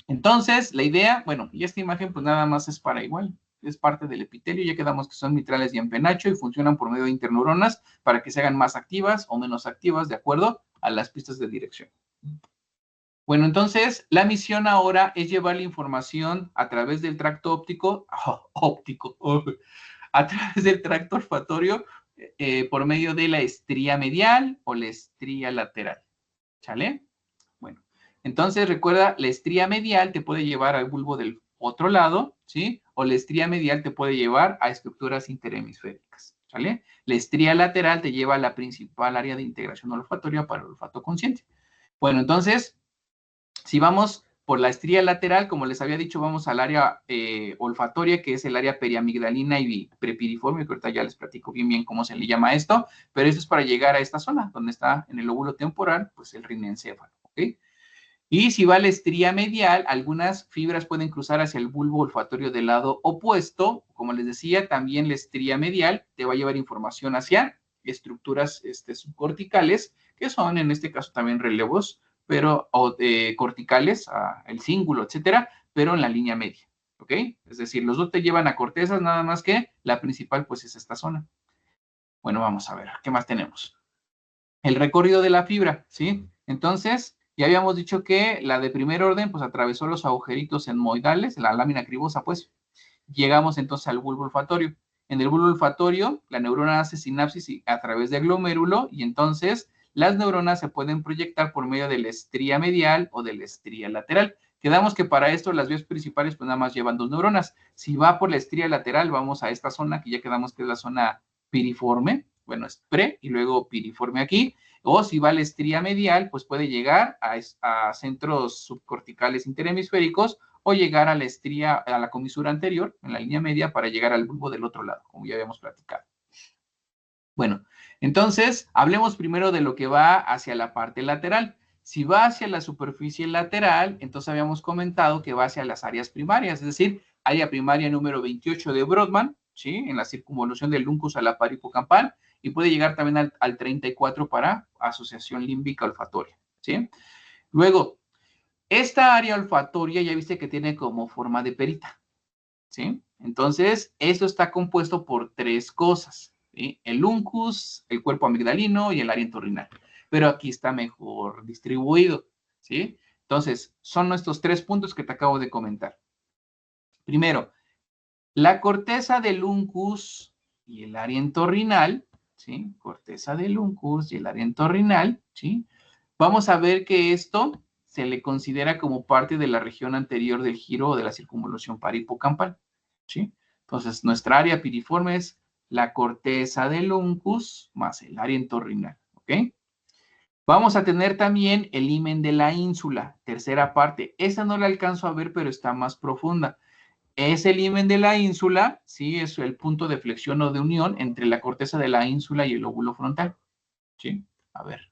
entonces, la idea, bueno, y esta imagen pues nada más es para igual, es parte del epitelio, ya quedamos que son mitrales y en penacho y funcionan por medio de interneuronas para que se hagan más activas o menos activas de acuerdo a las pistas de dirección. Bueno, entonces, la misión ahora es llevar la información a través del tracto óptico, a través del tracto olfatorio por medio de la estría medial o la estría lateral. ¿Sale? Bueno, entonces recuerda, la estría medial te puede llevar al bulbo del otro lado, ¿sí? O la estría medial te puede llevar a estructuras interhemisféricas, ¿sale? La estría lateral te lleva a la principal área de integración olfatoria para el olfato consciente. Bueno, entonces, si vamos por la estría lateral, como les había dicho, vamos al área olfatoria, que es el área periamigdalina y prepiriforme, que ahorita ya les platico bien cómo se le llama esto, pero eso es para llegar a esta zona, donde está en el lóbulo temporal, pues el rinencéfalo, ¿ok? Y si va a la estría medial, algunas fibras pueden cruzar hacia el bulbo olfatorio del lado opuesto. Como les decía, también la estría medial te va a llevar información hacia estructuras subcorticales, que son en este caso también relevos, pero corticales, el cíngulo, etcétera, pero en la línea media, ¿ok? Es decir, los dos te llevan a cortezas, nada más que la principal pues es esta zona. Bueno, vamos a ver, ¿qué más tenemos? El recorrido de la fibra, ¿sí? Entonces, ya habíamos dicho que la de primer orden, pues atravesó los agujeritos enmoidales, la lámina cribosa, pues. Llegamos entonces al bulbo olfatorio. En el bulbo olfatorio, la neurona hace sinapsis a través del glomérulo y entonces las neuronas se pueden proyectar por medio de la estría medial o de la estría lateral. Quedamos que para esto las vías principales pues nada más llevan 2 neuronas. Si va por la estría lateral, vamos a esta zona que ya quedamos que es la zona piriforme, bueno, es pre y luego piriforme aquí, o si va a la estría medial, pues puede llegar a centros subcorticales interhemisféricos o llegar a la estría, a la comisura anterior, en la línea media, para llegar al bulbo del otro lado, como ya habíamos platicado. Bueno, entonces, hablemos primero de lo que va hacia la parte lateral. Si va hacia la superficie lateral, entonces habíamos comentado que va hacia las áreas primarias, es decir, área primaria número 28 de Brodmann, ¿sí? En la circunvolución del uncus a la par hipocampal, y puede llegar también al 34 para asociación límbica olfatoria, ¿sí? Luego, esta área olfatoria ya viste que tiene como forma de perita, ¿sí? Entonces, esto está compuesto por 3 cosas, ¿sí? El uncus, el cuerpo amigdalino y el área entorrinal. Pero aquí está mejor distribuido, ¿sí? Entonces, son estos 3 puntos que te acabo de comentar. Primero, la corteza del uncus y el área entorrinal, ¿sí? Corteza del uncus y el área entorrinal, ¿sí? Vamos a ver que esto se le considera como parte de la región anterior del giro o de la circunvolución parihipocampal, ¿sí? Entonces, nuestra área piriforme es la corteza del uncus más el área entorrinal, ¿ok? Vamos a tener también el himen de la ínsula, tercera parte. Esa no la alcanzo a ver, pero está más profunda. Es el himen de la ínsula, ¿sí? Es el punto de flexión o de unión entre la corteza de la ínsula y el lóbulo frontal, ¿sí? A ver.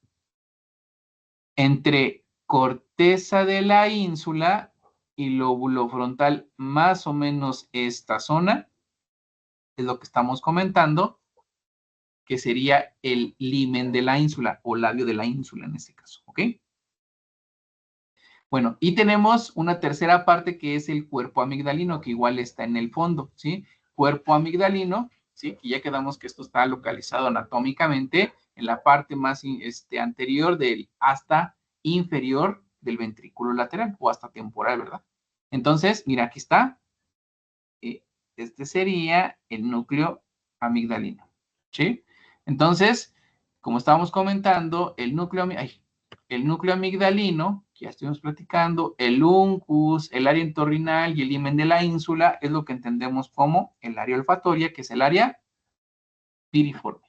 Entre corteza de la ínsula y lóbulo frontal, más o menos esta zona, es lo que estamos comentando, que sería el limen de la ínsula o labio de la ínsula en este caso, ¿ok? Bueno, y tenemos una tercera parte que es el cuerpo amigdalino, que igual está en el fondo, ¿sí? Cuerpo amigdalino, ¿sí? Y ya quedamos que esto está localizado anatómicamente en la parte más anterior del hasta inferior del ventrículo lateral o hasta temporal, ¿verdad? Entonces, mira, aquí está. Este sería el núcleo amigdalino, ¿sí? Entonces, como estábamos comentando, el núcleo amigdalino, que ya estuvimos platicando, el uncus, el área entorrinal y el himen de la ínsula es lo que entendemos como el área olfatoria, que es el área piriforme.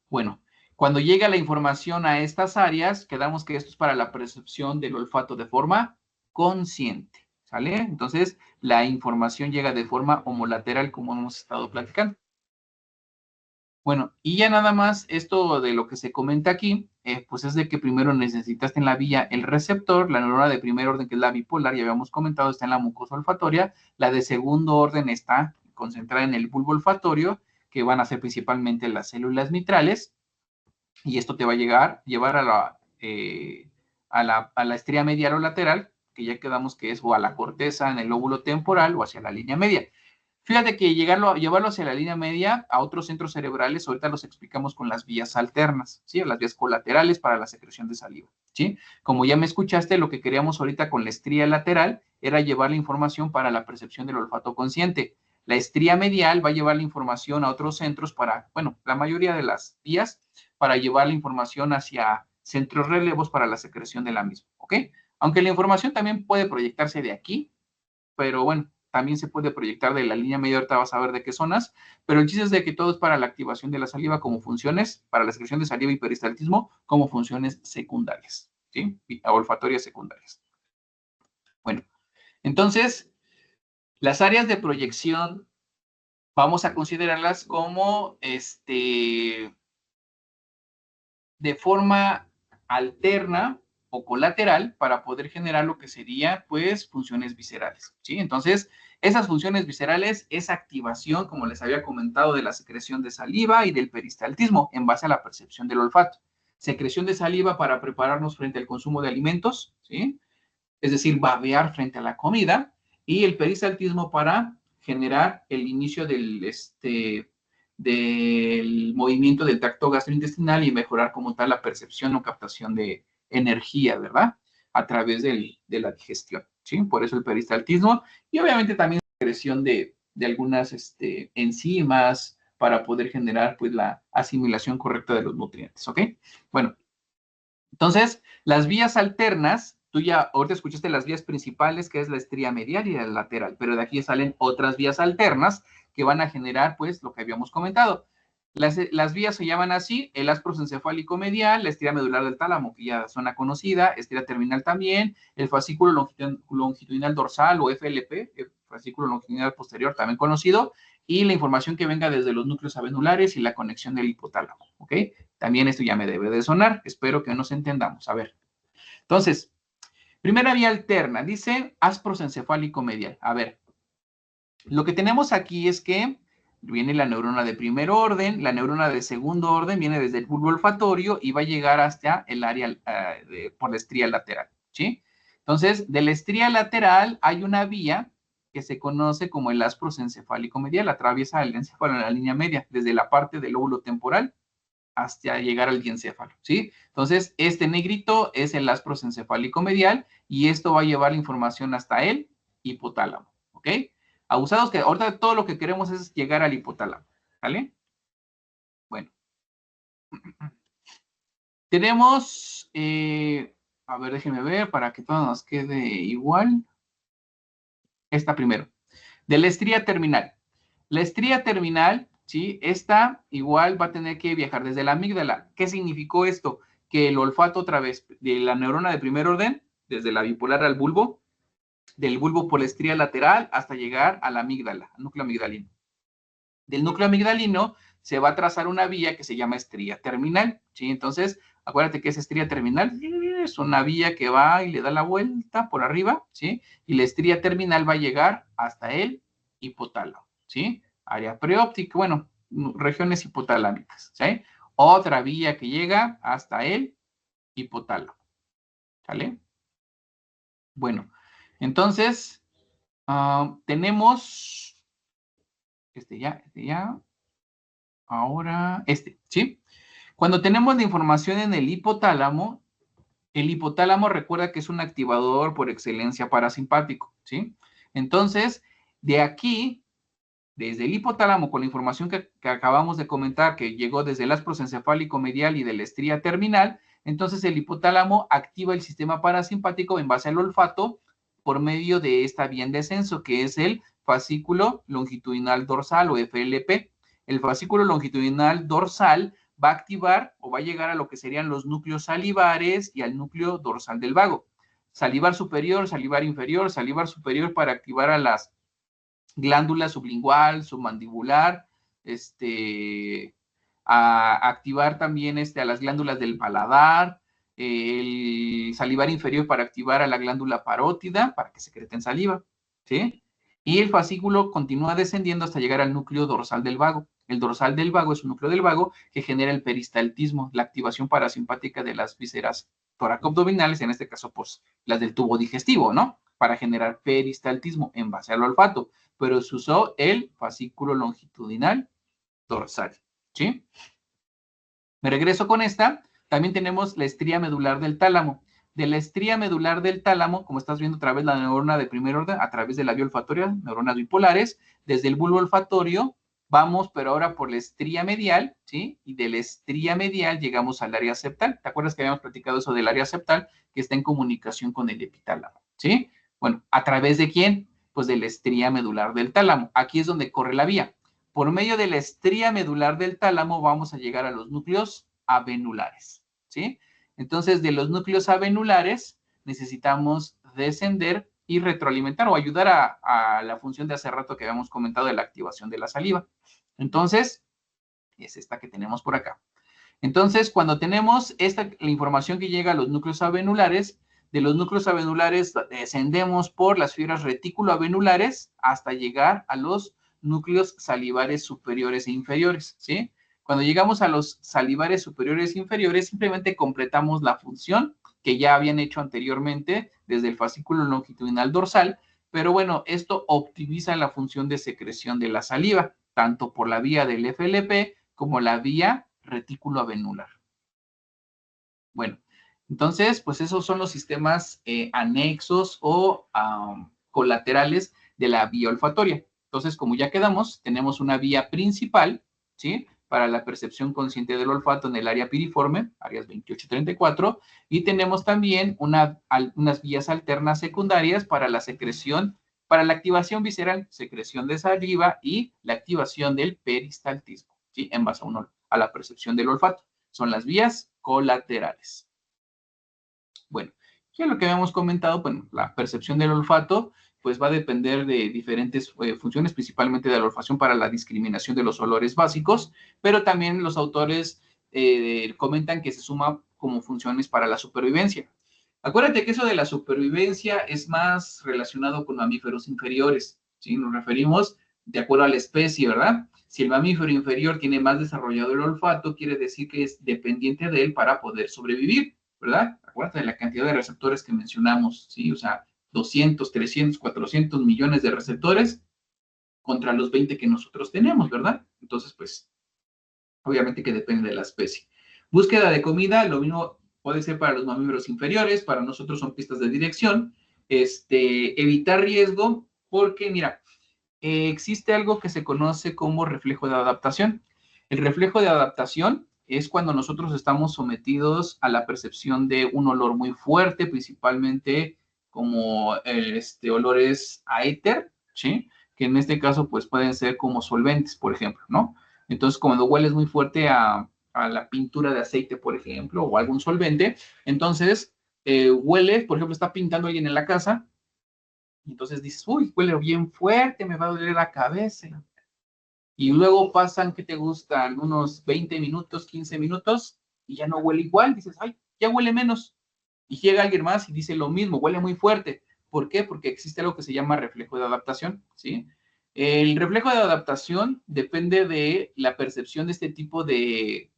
Bueno, cuando llega la información a estas áreas, quedamos que esto es para la percepción del olfato de forma consciente, ¿sale? Entonces, la información llega de forma homolateral, como hemos estado platicando. Bueno, y ya nada más esto de lo que se comenta aquí, pues es de que primero necesitaste en la vía el receptor, la neurona de primer orden, que es la bipolar, ya habíamos comentado, está en la mucosa olfatoria, la de segundo orden está concentrada en el bulbo olfatorio, que van a ser principalmente las células mitrales, y esto te va a llevar a la estría medial o lateral, que ya quedamos que es o a la corteza en el lóbulo temporal o hacia la línea media. Fíjate que llevarlo hacia la línea media a otros centros cerebrales, ahorita los explicamos con las vías alternas, ¿sí? Las vías colaterales para la secreción de saliva, ¿sí? Como ya me escuchaste, lo que queríamos ahorita con la estría lateral era llevar la información para la percepción del olfato consciente. La estría medial va a llevar la información a otros centros para, bueno, la mayoría de las vías, para llevar la información hacia centros relevos para la secreción de la misma, ¿ok? Aunque la información también puede proyectarse de aquí, pero bueno, también se puede proyectar de la línea media, ahorita vas a ver de qué zonas, pero el chiste es de que todo es para la activación de la saliva como funciones, para la secreción de saliva y peristaltismo como funciones secundarias, ¿sí? Olfatorias secundarias. Bueno, entonces, las áreas de proyección vamos a considerarlas como de forma alterna o colateral para poder generar lo que sería, pues, funciones viscerales, ¿sí? Entonces, esas funciones viscerales es activación, como les había comentado, de la secreción de saliva y del peristaltismo en base a la percepción del olfato. Secreción de saliva para prepararnos frente al consumo de alimentos, ¿sí? Es decir, babear frente a la comida, y el peristaltismo para generar el inicio del movimiento del tracto gastrointestinal y mejorar como tal la percepción o captación de energía, ¿verdad? A través de la digestión, ¿sí? Por eso el peristaltismo y obviamente también la secreción de algunas enzimas para poder generar pues la asimilación correcta de los nutrientes, ¿ok? Bueno, entonces, las vías alternas, tú ya ahorita escuchaste las vías principales, que es la estría medial y la lateral, pero de aquí salen otras vías alternas que van a generar, pues, lo que habíamos comentado. Las vías se llaman así: el áspero encefálico medial, la estría medular del tálamo, que ya zona conocida, estría terminal también, el fascículo longitudinal dorsal o FLP, el fascículo longitudinal posterior, también conocido, y la información que venga desde los núcleos avenulares y la conexión del hipotálamo, ¿ok? También esto ya me debe de sonar, espero que nos entendamos. A ver, entonces, primera vía alterna, dice áspero encefálico medial. A ver, lo que tenemos aquí es que viene la neurona de primer orden, la neurona de segundo orden viene desde el bulbo olfatorio y va a llegar hasta el área por la estría lateral, ¿sí? Entonces, de la estría lateral hay una vía que se conoce como el áspero encefálico medial, atraviesa el encéfalo en la línea media, desde la parte del lóbulo temporal hasta llegar al diencéfalo, ¿sí? Entonces, este negrito es el áspero encefálico medial y esto va a llevar la información hasta el hipotálamo, ¿ok? Abusados que ahorita todo lo que queremos es llegar al hipotálamo, ¿vale? Bueno. Tenemos, a ver, déjenme ver para que todo nos quede igual. Esta primero. De la estría terminal. La estría terminal, ¿sí? Esta igual va a tener que viajar desde la amígdala. ¿Qué significó esto? Que el olfato a través de la neurona de primer orden, desde la bipolar al bulbo, del bulbo por la estría lateral hasta llegar a la amígdala, al núcleo amigdalino. Del núcleo amigdalino se va a trazar una vía que se llama estría terminal, ¿sí? Entonces, acuérdate que esa estría terminal es una vía que va y le da la vuelta por arriba, ¿sí? Y la estría terminal va a llegar hasta el hipotálamo, ¿sí? Área preóptica, bueno, regiones hipotalámicas, ¿sí? Otra vía que llega hasta el hipotálamo, ¿sale? Bueno, entonces, tenemos este ya, ahora ¿sí? Cuando tenemos la información en el hipotálamo recuerda que es un activador por excelencia parasimpático, ¿sí? Entonces, de aquí, desde el hipotálamo, con la información que acabamos de comentar, que llegó desde el astro encefálico medial y de la estría terminal, entonces el hipotálamo activa el sistema parasimpático en base al olfato por medio de esta vía en descenso, que es el fascículo longitudinal dorsal o FLP. El fascículo longitudinal dorsal va a activar o va a llegar a lo que serían los núcleos salivares y al núcleo dorsal del vago. Salivar superior, salivar inferior, salivar superior para activar a las glándula sublingual, submandibular, a activar también a las glándulas del paladar, el salivar inferior para activar a la glándula parótida, para que secreten saliva, ¿sí? Y el fascículo continúa descendiendo hasta llegar al núcleo dorsal del vago. El dorsal del vago es un núcleo del vago que genera el peristaltismo, la activación parasimpática de las vísceras toracoabdominales, en este caso, pues, las del tubo digestivo, ¿no? Para generar peristaltismo en base al olfato, pero se usó el fascículo longitudinal dorsal, ¿sí? Me regreso con esta. También tenemos la estría medular del tálamo. De la estría medular del tálamo, como estás viendo a través de la neurona de primer orden, a través de la vía olfatoria, neuronas bipolares, desde el bulbo olfatorio, vamos, pero ahora por la estría medial, ¿sí? Y de la estría medial llegamos al área septal. ¿Te acuerdas que habíamos platicado eso del área septal, que está en comunicación con el epitálamo, ¿sí? Bueno, ¿a través de quién? Pues de la estría medular del tálamo. Aquí es donde corre la vía. Por medio de la estría medular del tálamo vamos a llegar a los núcleos avenulares, ¿sí? Entonces, de los núcleos avenulares necesitamos descender y retroalimentar o ayudar a la función de hace rato que habíamos comentado de la activación de la saliva. Entonces, es esta que tenemos por acá. Entonces, cuando tenemos la información que llega a los núcleos avenulares, de los núcleos avenulares descendemos por las fibras retículoavenulares hasta llegar a los núcleos salivares superiores e inferiores, ¿sí? Cuando llegamos a los salivares superiores e inferiores, simplemente completamos la función que ya habían hecho anteriormente desde el fascículo longitudinal dorsal, pero bueno, esto optimiza la función de secreción de la saliva, tanto por la vía del FLP como la vía retículo avenular. Bueno, entonces, pues esos son los sistemas anexos o colaterales de la vía olfatoria. Entonces, como ya quedamos, tenemos una vía principal, ¿sí? Para la percepción consciente del olfato en el área piriforme, áreas 28 y 34, y tenemos también unas vías alternas secundarias para la secreción, para la activación visceral, secreción de saliva y la activación del peristaltismo, ¿sí? En base a la percepción del olfato. Son las vías colaterales. Bueno, ya lo que habíamos comentado, bueno, la percepción del olfato, pues va a depender de diferentes funciones, principalmente de la olfacción para la discriminación de los olores básicos, pero también los autores comentan que se suma como funciones para la supervivencia. Acuérdate que eso de la supervivencia es más relacionado con mamíferos inferiores, ¿sí? Nos referimos de acuerdo a la especie, ¿verdad? Si el mamífero inferior tiene más desarrollado el olfato, quiere decir que es dependiente de él para poder sobrevivir, ¿verdad? Acuérdate de la cantidad de receptores que mencionamos, ¿sí? O sea, 200, 300, 400 millones de receptores contra los 20 que nosotros tenemos, ¿verdad? Entonces, pues, obviamente que depende de la especie. Búsqueda de comida, lo mismo puede ser para los mamíferos inferiores, para nosotros son pistas de dirección. Evitar riesgo, porque mira, existe algo que se conoce como reflejo de adaptación. El reflejo de adaptación es cuando nosotros estamos sometidos a la percepción de un olor muy fuerte, principalmente como olores a éter, ¿sí? que en este caso pues pueden ser como solventes, por ejemplo, ¿no? Entonces, cuando hueles muy fuerte a la pintura de aceite, por ejemplo, o algún solvente, entonces huele, por ejemplo, está pintando alguien en la casa, y entonces dices, uy, huele bien fuerte, me va a doler la cabeza. Y luego pasan, ¿qué te gustan? Unos 20 minutos, 15 minutos, y ya no huele igual, dices, ay, ya huele menos. Y llega alguien más y dice lo mismo, huele muy fuerte. ¿Por qué? Porque existe algo que se llama reflejo de adaptación, ¿sí? El reflejo de adaptación depende de la percepción de este tipo de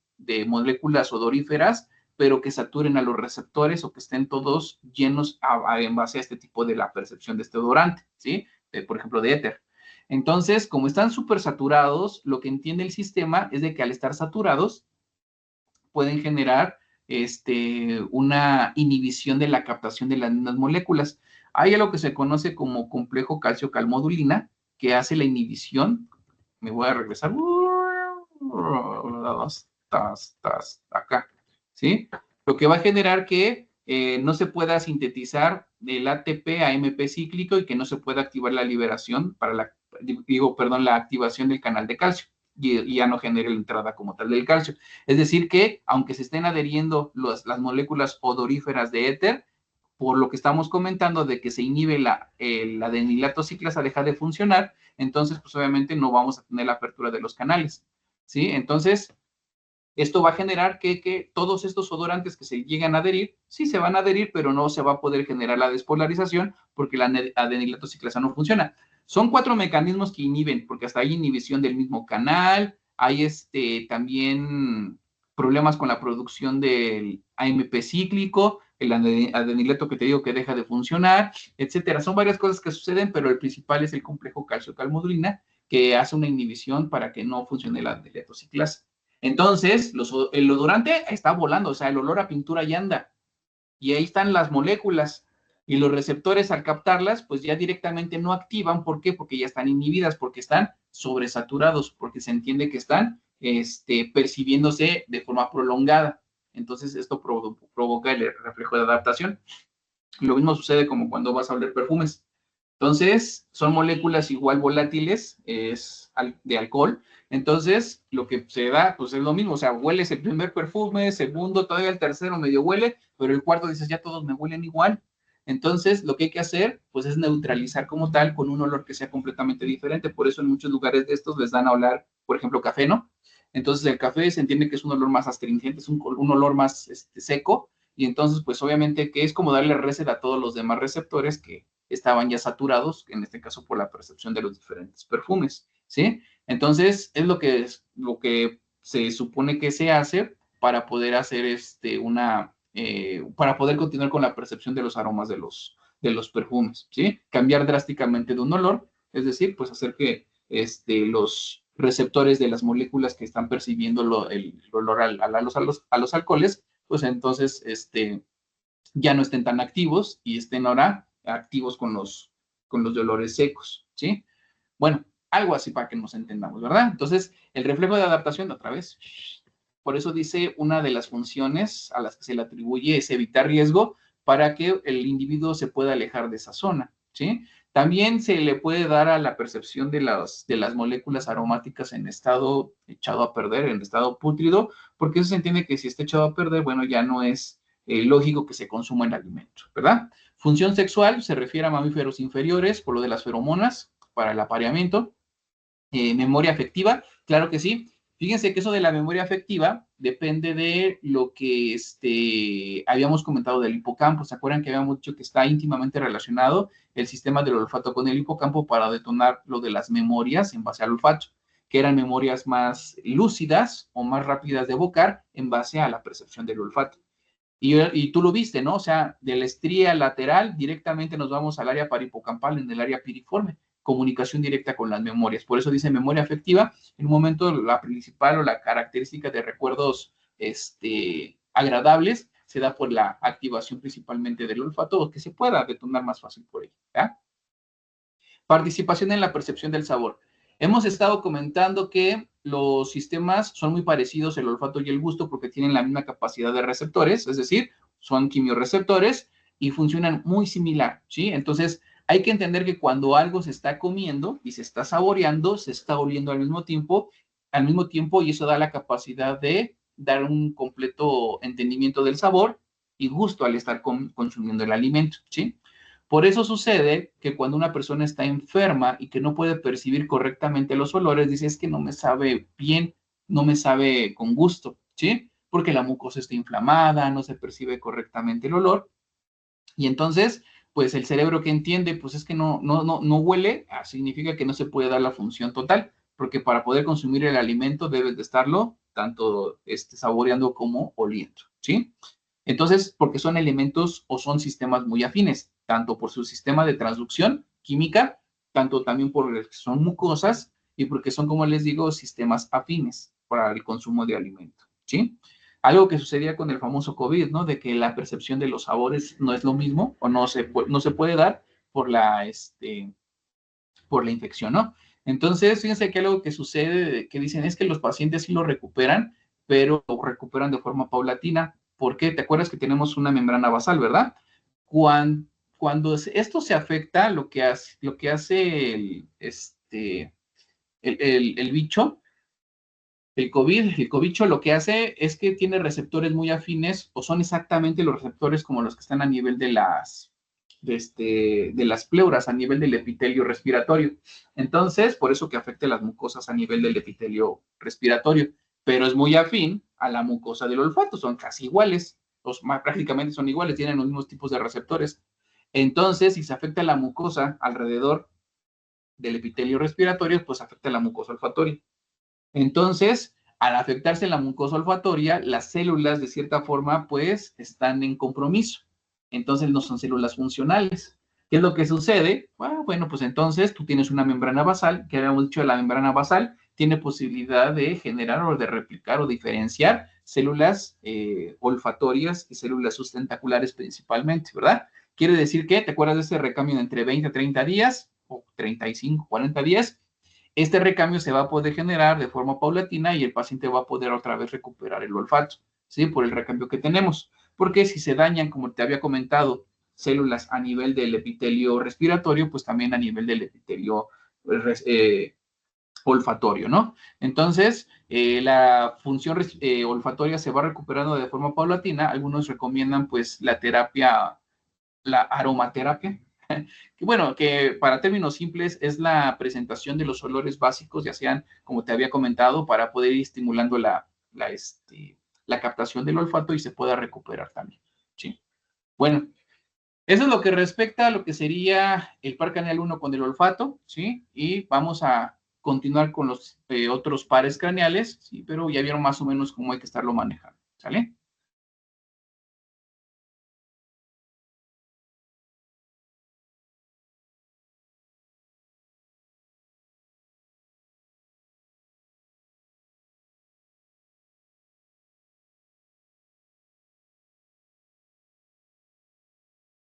moléculas odoríferas, pero que saturen a los receptores o que estén todos llenos en base a este tipo de la percepción de este odorante, ¿sí? Por ejemplo, de éter. Entonces, como están súper saturados, lo que entiende el sistema es de que al estar saturados, pueden generar una inhibición de la captación de las mismas moléculas. Hay algo que se conoce como complejo calcio-calmodulina, que hace la inhibición. Me voy a regresar. Acá. ¿Sí? Lo que va a generar que no se pueda sintetizar el ATP a MP cíclico y que no se pueda activar la liberación para la activación del canal de calcio y ya no genere la entrada como tal del calcio. Es decir que, aunque se estén adheriendo las moléculas odoríferas de éter, por lo que estamos comentando de que se inhibe la adenilato ciclasa deja de funcionar, entonces pues obviamente no vamos a tener la apertura de los canales, ¿sí? Entonces, esto va a generar que todos estos odorantes que se llegan a adherir, sí se van a adherir, pero no se va a poder generar la despolarización porque la adenilato ciclasa no funciona. Son 4 mecanismos que inhiben, porque hasta hay inhibición del mismo canal, hay también problemas con la producción del AMP cíclico, el adenilato que te digo que deja de funcionar, etcétera. Son varias cosas que suceden, pero el principal es el complejo calcio-calmodulina, que hace una inhibición para que no funcione la adenilato ciclasa. Entonces, el odorante está volando, o sea, el olor a pintura ya anda. Y ahí están las moléculas. Y los receptores, al captarlas, pues ya directamente no activan. ¿Por qué? Porque ya están inhibidas, porque están sobresaturados, porque se entiende que están percibiéndose de forma prolongada. Entonces, esto provoca el reflejo de adaptación. Lo mismo sucede como cuando vas a oler perfumes. Entonces, son moléculas igual volátiles, es de alcohol. Entonces, lo que se da, pues es lo mismo. O sea, hueles el primer perfume, segundo, todavía el tercero medio huele, pero el cuarto dices, ya todos me huelen igual. Entonces, lo que hay que hacer, pues es neutralizar como tal con un olor que sea completamente diferente. Por eso en muchos lugares de estos les dan a oler, por ejemplo, café, ¿no? Entonces, el café se entiende que es un olor más astringente, es un olor más seco. Y entonces, pues obviamente que es como darle reset a todos los demás receptores que estaban ya saturados, en este caso por la percepción de los diferentes perfumes, ¿sí? Entonces, es lo que se supone que se hace para poder hacer para poder continuar con la percepción de los aromas de los perfumes, ¿sí? Cambiar drásticamente de un olor, es decir, pues hacer que los receptores de las moléculas que están percibiendo el olor a los alcoholes, pues entonces ya no estén tan activos y estén ahora activos con los olores secos, ¿sí? Bueno, algo así para que nos entendamos, ¿verdad? Entonces, el reflejo de adaptación, otra vez, por eso dice una de las funciones a las que se le atribuye es evitar riesgo para que el individuo se pueda alejar de esa zona, ¿sí? También se le puede dar a la percepción de las moléculas aromáticas en estado echado a perder, en estado pútrido, porque eso se entiende que si está echado a perder, bueno, ya no es lógico que se consuma el alimento, ¿verdad? Función sexual se refiere a mamíferos inferiores por lo de las feromonas para el apareamiento. Memoria afectiva, claro que sí. Fíjense que eso de la memoria afectiva depende de lo que habíamos comentado del hipocampo. ¿Se acuerdan que habíamos dicho que está íntimamente relacionado el sistema del olfato con el hipocampo para detonar lo de las memorias en base al olfato, que eran memorias más lúcidas o más rápidas de evocar en base a la percepción del olfato? Y tú lo viste, ¿no? O sea, de la estría lateral directamente nos vamos al área parihipocampal, en el área piriforme, comunicación directa con las memorias. Por eso dice memoria afectiva. En un momento la principal o la característica de recuerdos agradables se da por la activación principalmente del olfato, o que se pueda detonar más fácil por ello, ¿ya? Participación en la percepción del sabor. Hemos estado comentando que los sistemas son muy parecidos, el olfato y el gusto, porque tienen la misma capacidad de receptores, es decir, son quimiorreceptores y funcionan muy similar, ¿sí? Entonces, Hay que entender que cuando algo se está comiendo y se está saboreando, se está oliendo al mismo tiempo, y eso da la capacidad de dar un completo entendimiento del sabor y gusto al estar consumiendo el alimento, ¿sí? Por eso sucede que cuando una persona está enferma y que no puede percibir correctamente los olores, dice, es que no me sabe bien, no me sabe con gusto, ¿sí? Porque la mucosa está inflamada, no se percibe correctamente el olor. Y entonces, pues el cerebro que entiende, pues es que no huele, significa que no se puede dar la función total, porque para poder consumir el alimento debes de estarlo tanto saboreando como oliendo, ¿sí? Entonces, porque son elementos o son sistemas muy afines, tanto por su sistema de transducción química, tanto también porque son mucosas y porque son, como les digo, sistemas afines para el consumo de alimento, ¿sí? Algo que sucedía con el famoso COVID, ¿no? De que la percepción de los sabores no es lo mismo o no se puede dar por por la infección, ¿no? Entonces, fíjense que algo que sucede, que dicen es que los pacientes sí lo recuperan, pero lo recuperan de forma paulatina. ¿Por qué? ¿Te acuerdas que tenemos una membrana basal, verdad? Cuando esto se afecta, lo que hace el bicho, el cobicho lo que hace es que tiene receptores muy afines o son exactamente los receptores como los que están a nivel de las pleuras, a nivel del epitelio respiratorio. Entonces, por eso que afecta las mucosas a nivel del epitelio respiratorio, pero es muy afín a la mucosa del olfato, son casi iguales, prácticamente son iguales, tienen los mismos tipos de receptores. Entonces, si se afecta la mucosa alrededor del epitelio respiratorio, pues afecta la mucosa olfatoria. Entonces, al afectarse la mucosa olfatoria, las células de cierta forma pues están en compromiso. Entonces no son células funcionales. ¿Qué es lo que sucede? Bueno, pues entonces tú tienes una membrana basal, que habíamos dicho, la membrana basal tiene posibilidad de generar o de replicar o diferenciar células olfatorias y células sustentaculares principalmente, ¿verdad? Quiere decir que, ¿te acuerdas de ese recambio de entre 20 a 30 días o 35, 40 días? Este recambio se va a poder generar de forma paulatina y el paciente va a poder otra vez recuperar el olfato, ¿sí? Por el recambio que tenemos. Porque si se dañan, como te había comentado, células a nivel del epitelio respiratorio, pues también a nivel del epitelio olfatorio, ¿no? Entonces, la función olfatoria se va recuperando de forma paulatina. Algunos recomiendan, pues, la aromaterapia, que bueno, que para términos simples es la presentación de los olores básicos, ya sean, como te había comentado, para poder ir estimulando la captación del olfato y se pueda recuperar también, ¿sí? Bueno, eso es lo que respecta a lo que sería el par craneal 1 con el olfato, ¿sí? Y vamos a continuar con los otros pares craneales, ¿sí? Pero ya vieron más o menos cómo hay que estarlo manejando, ¿sale?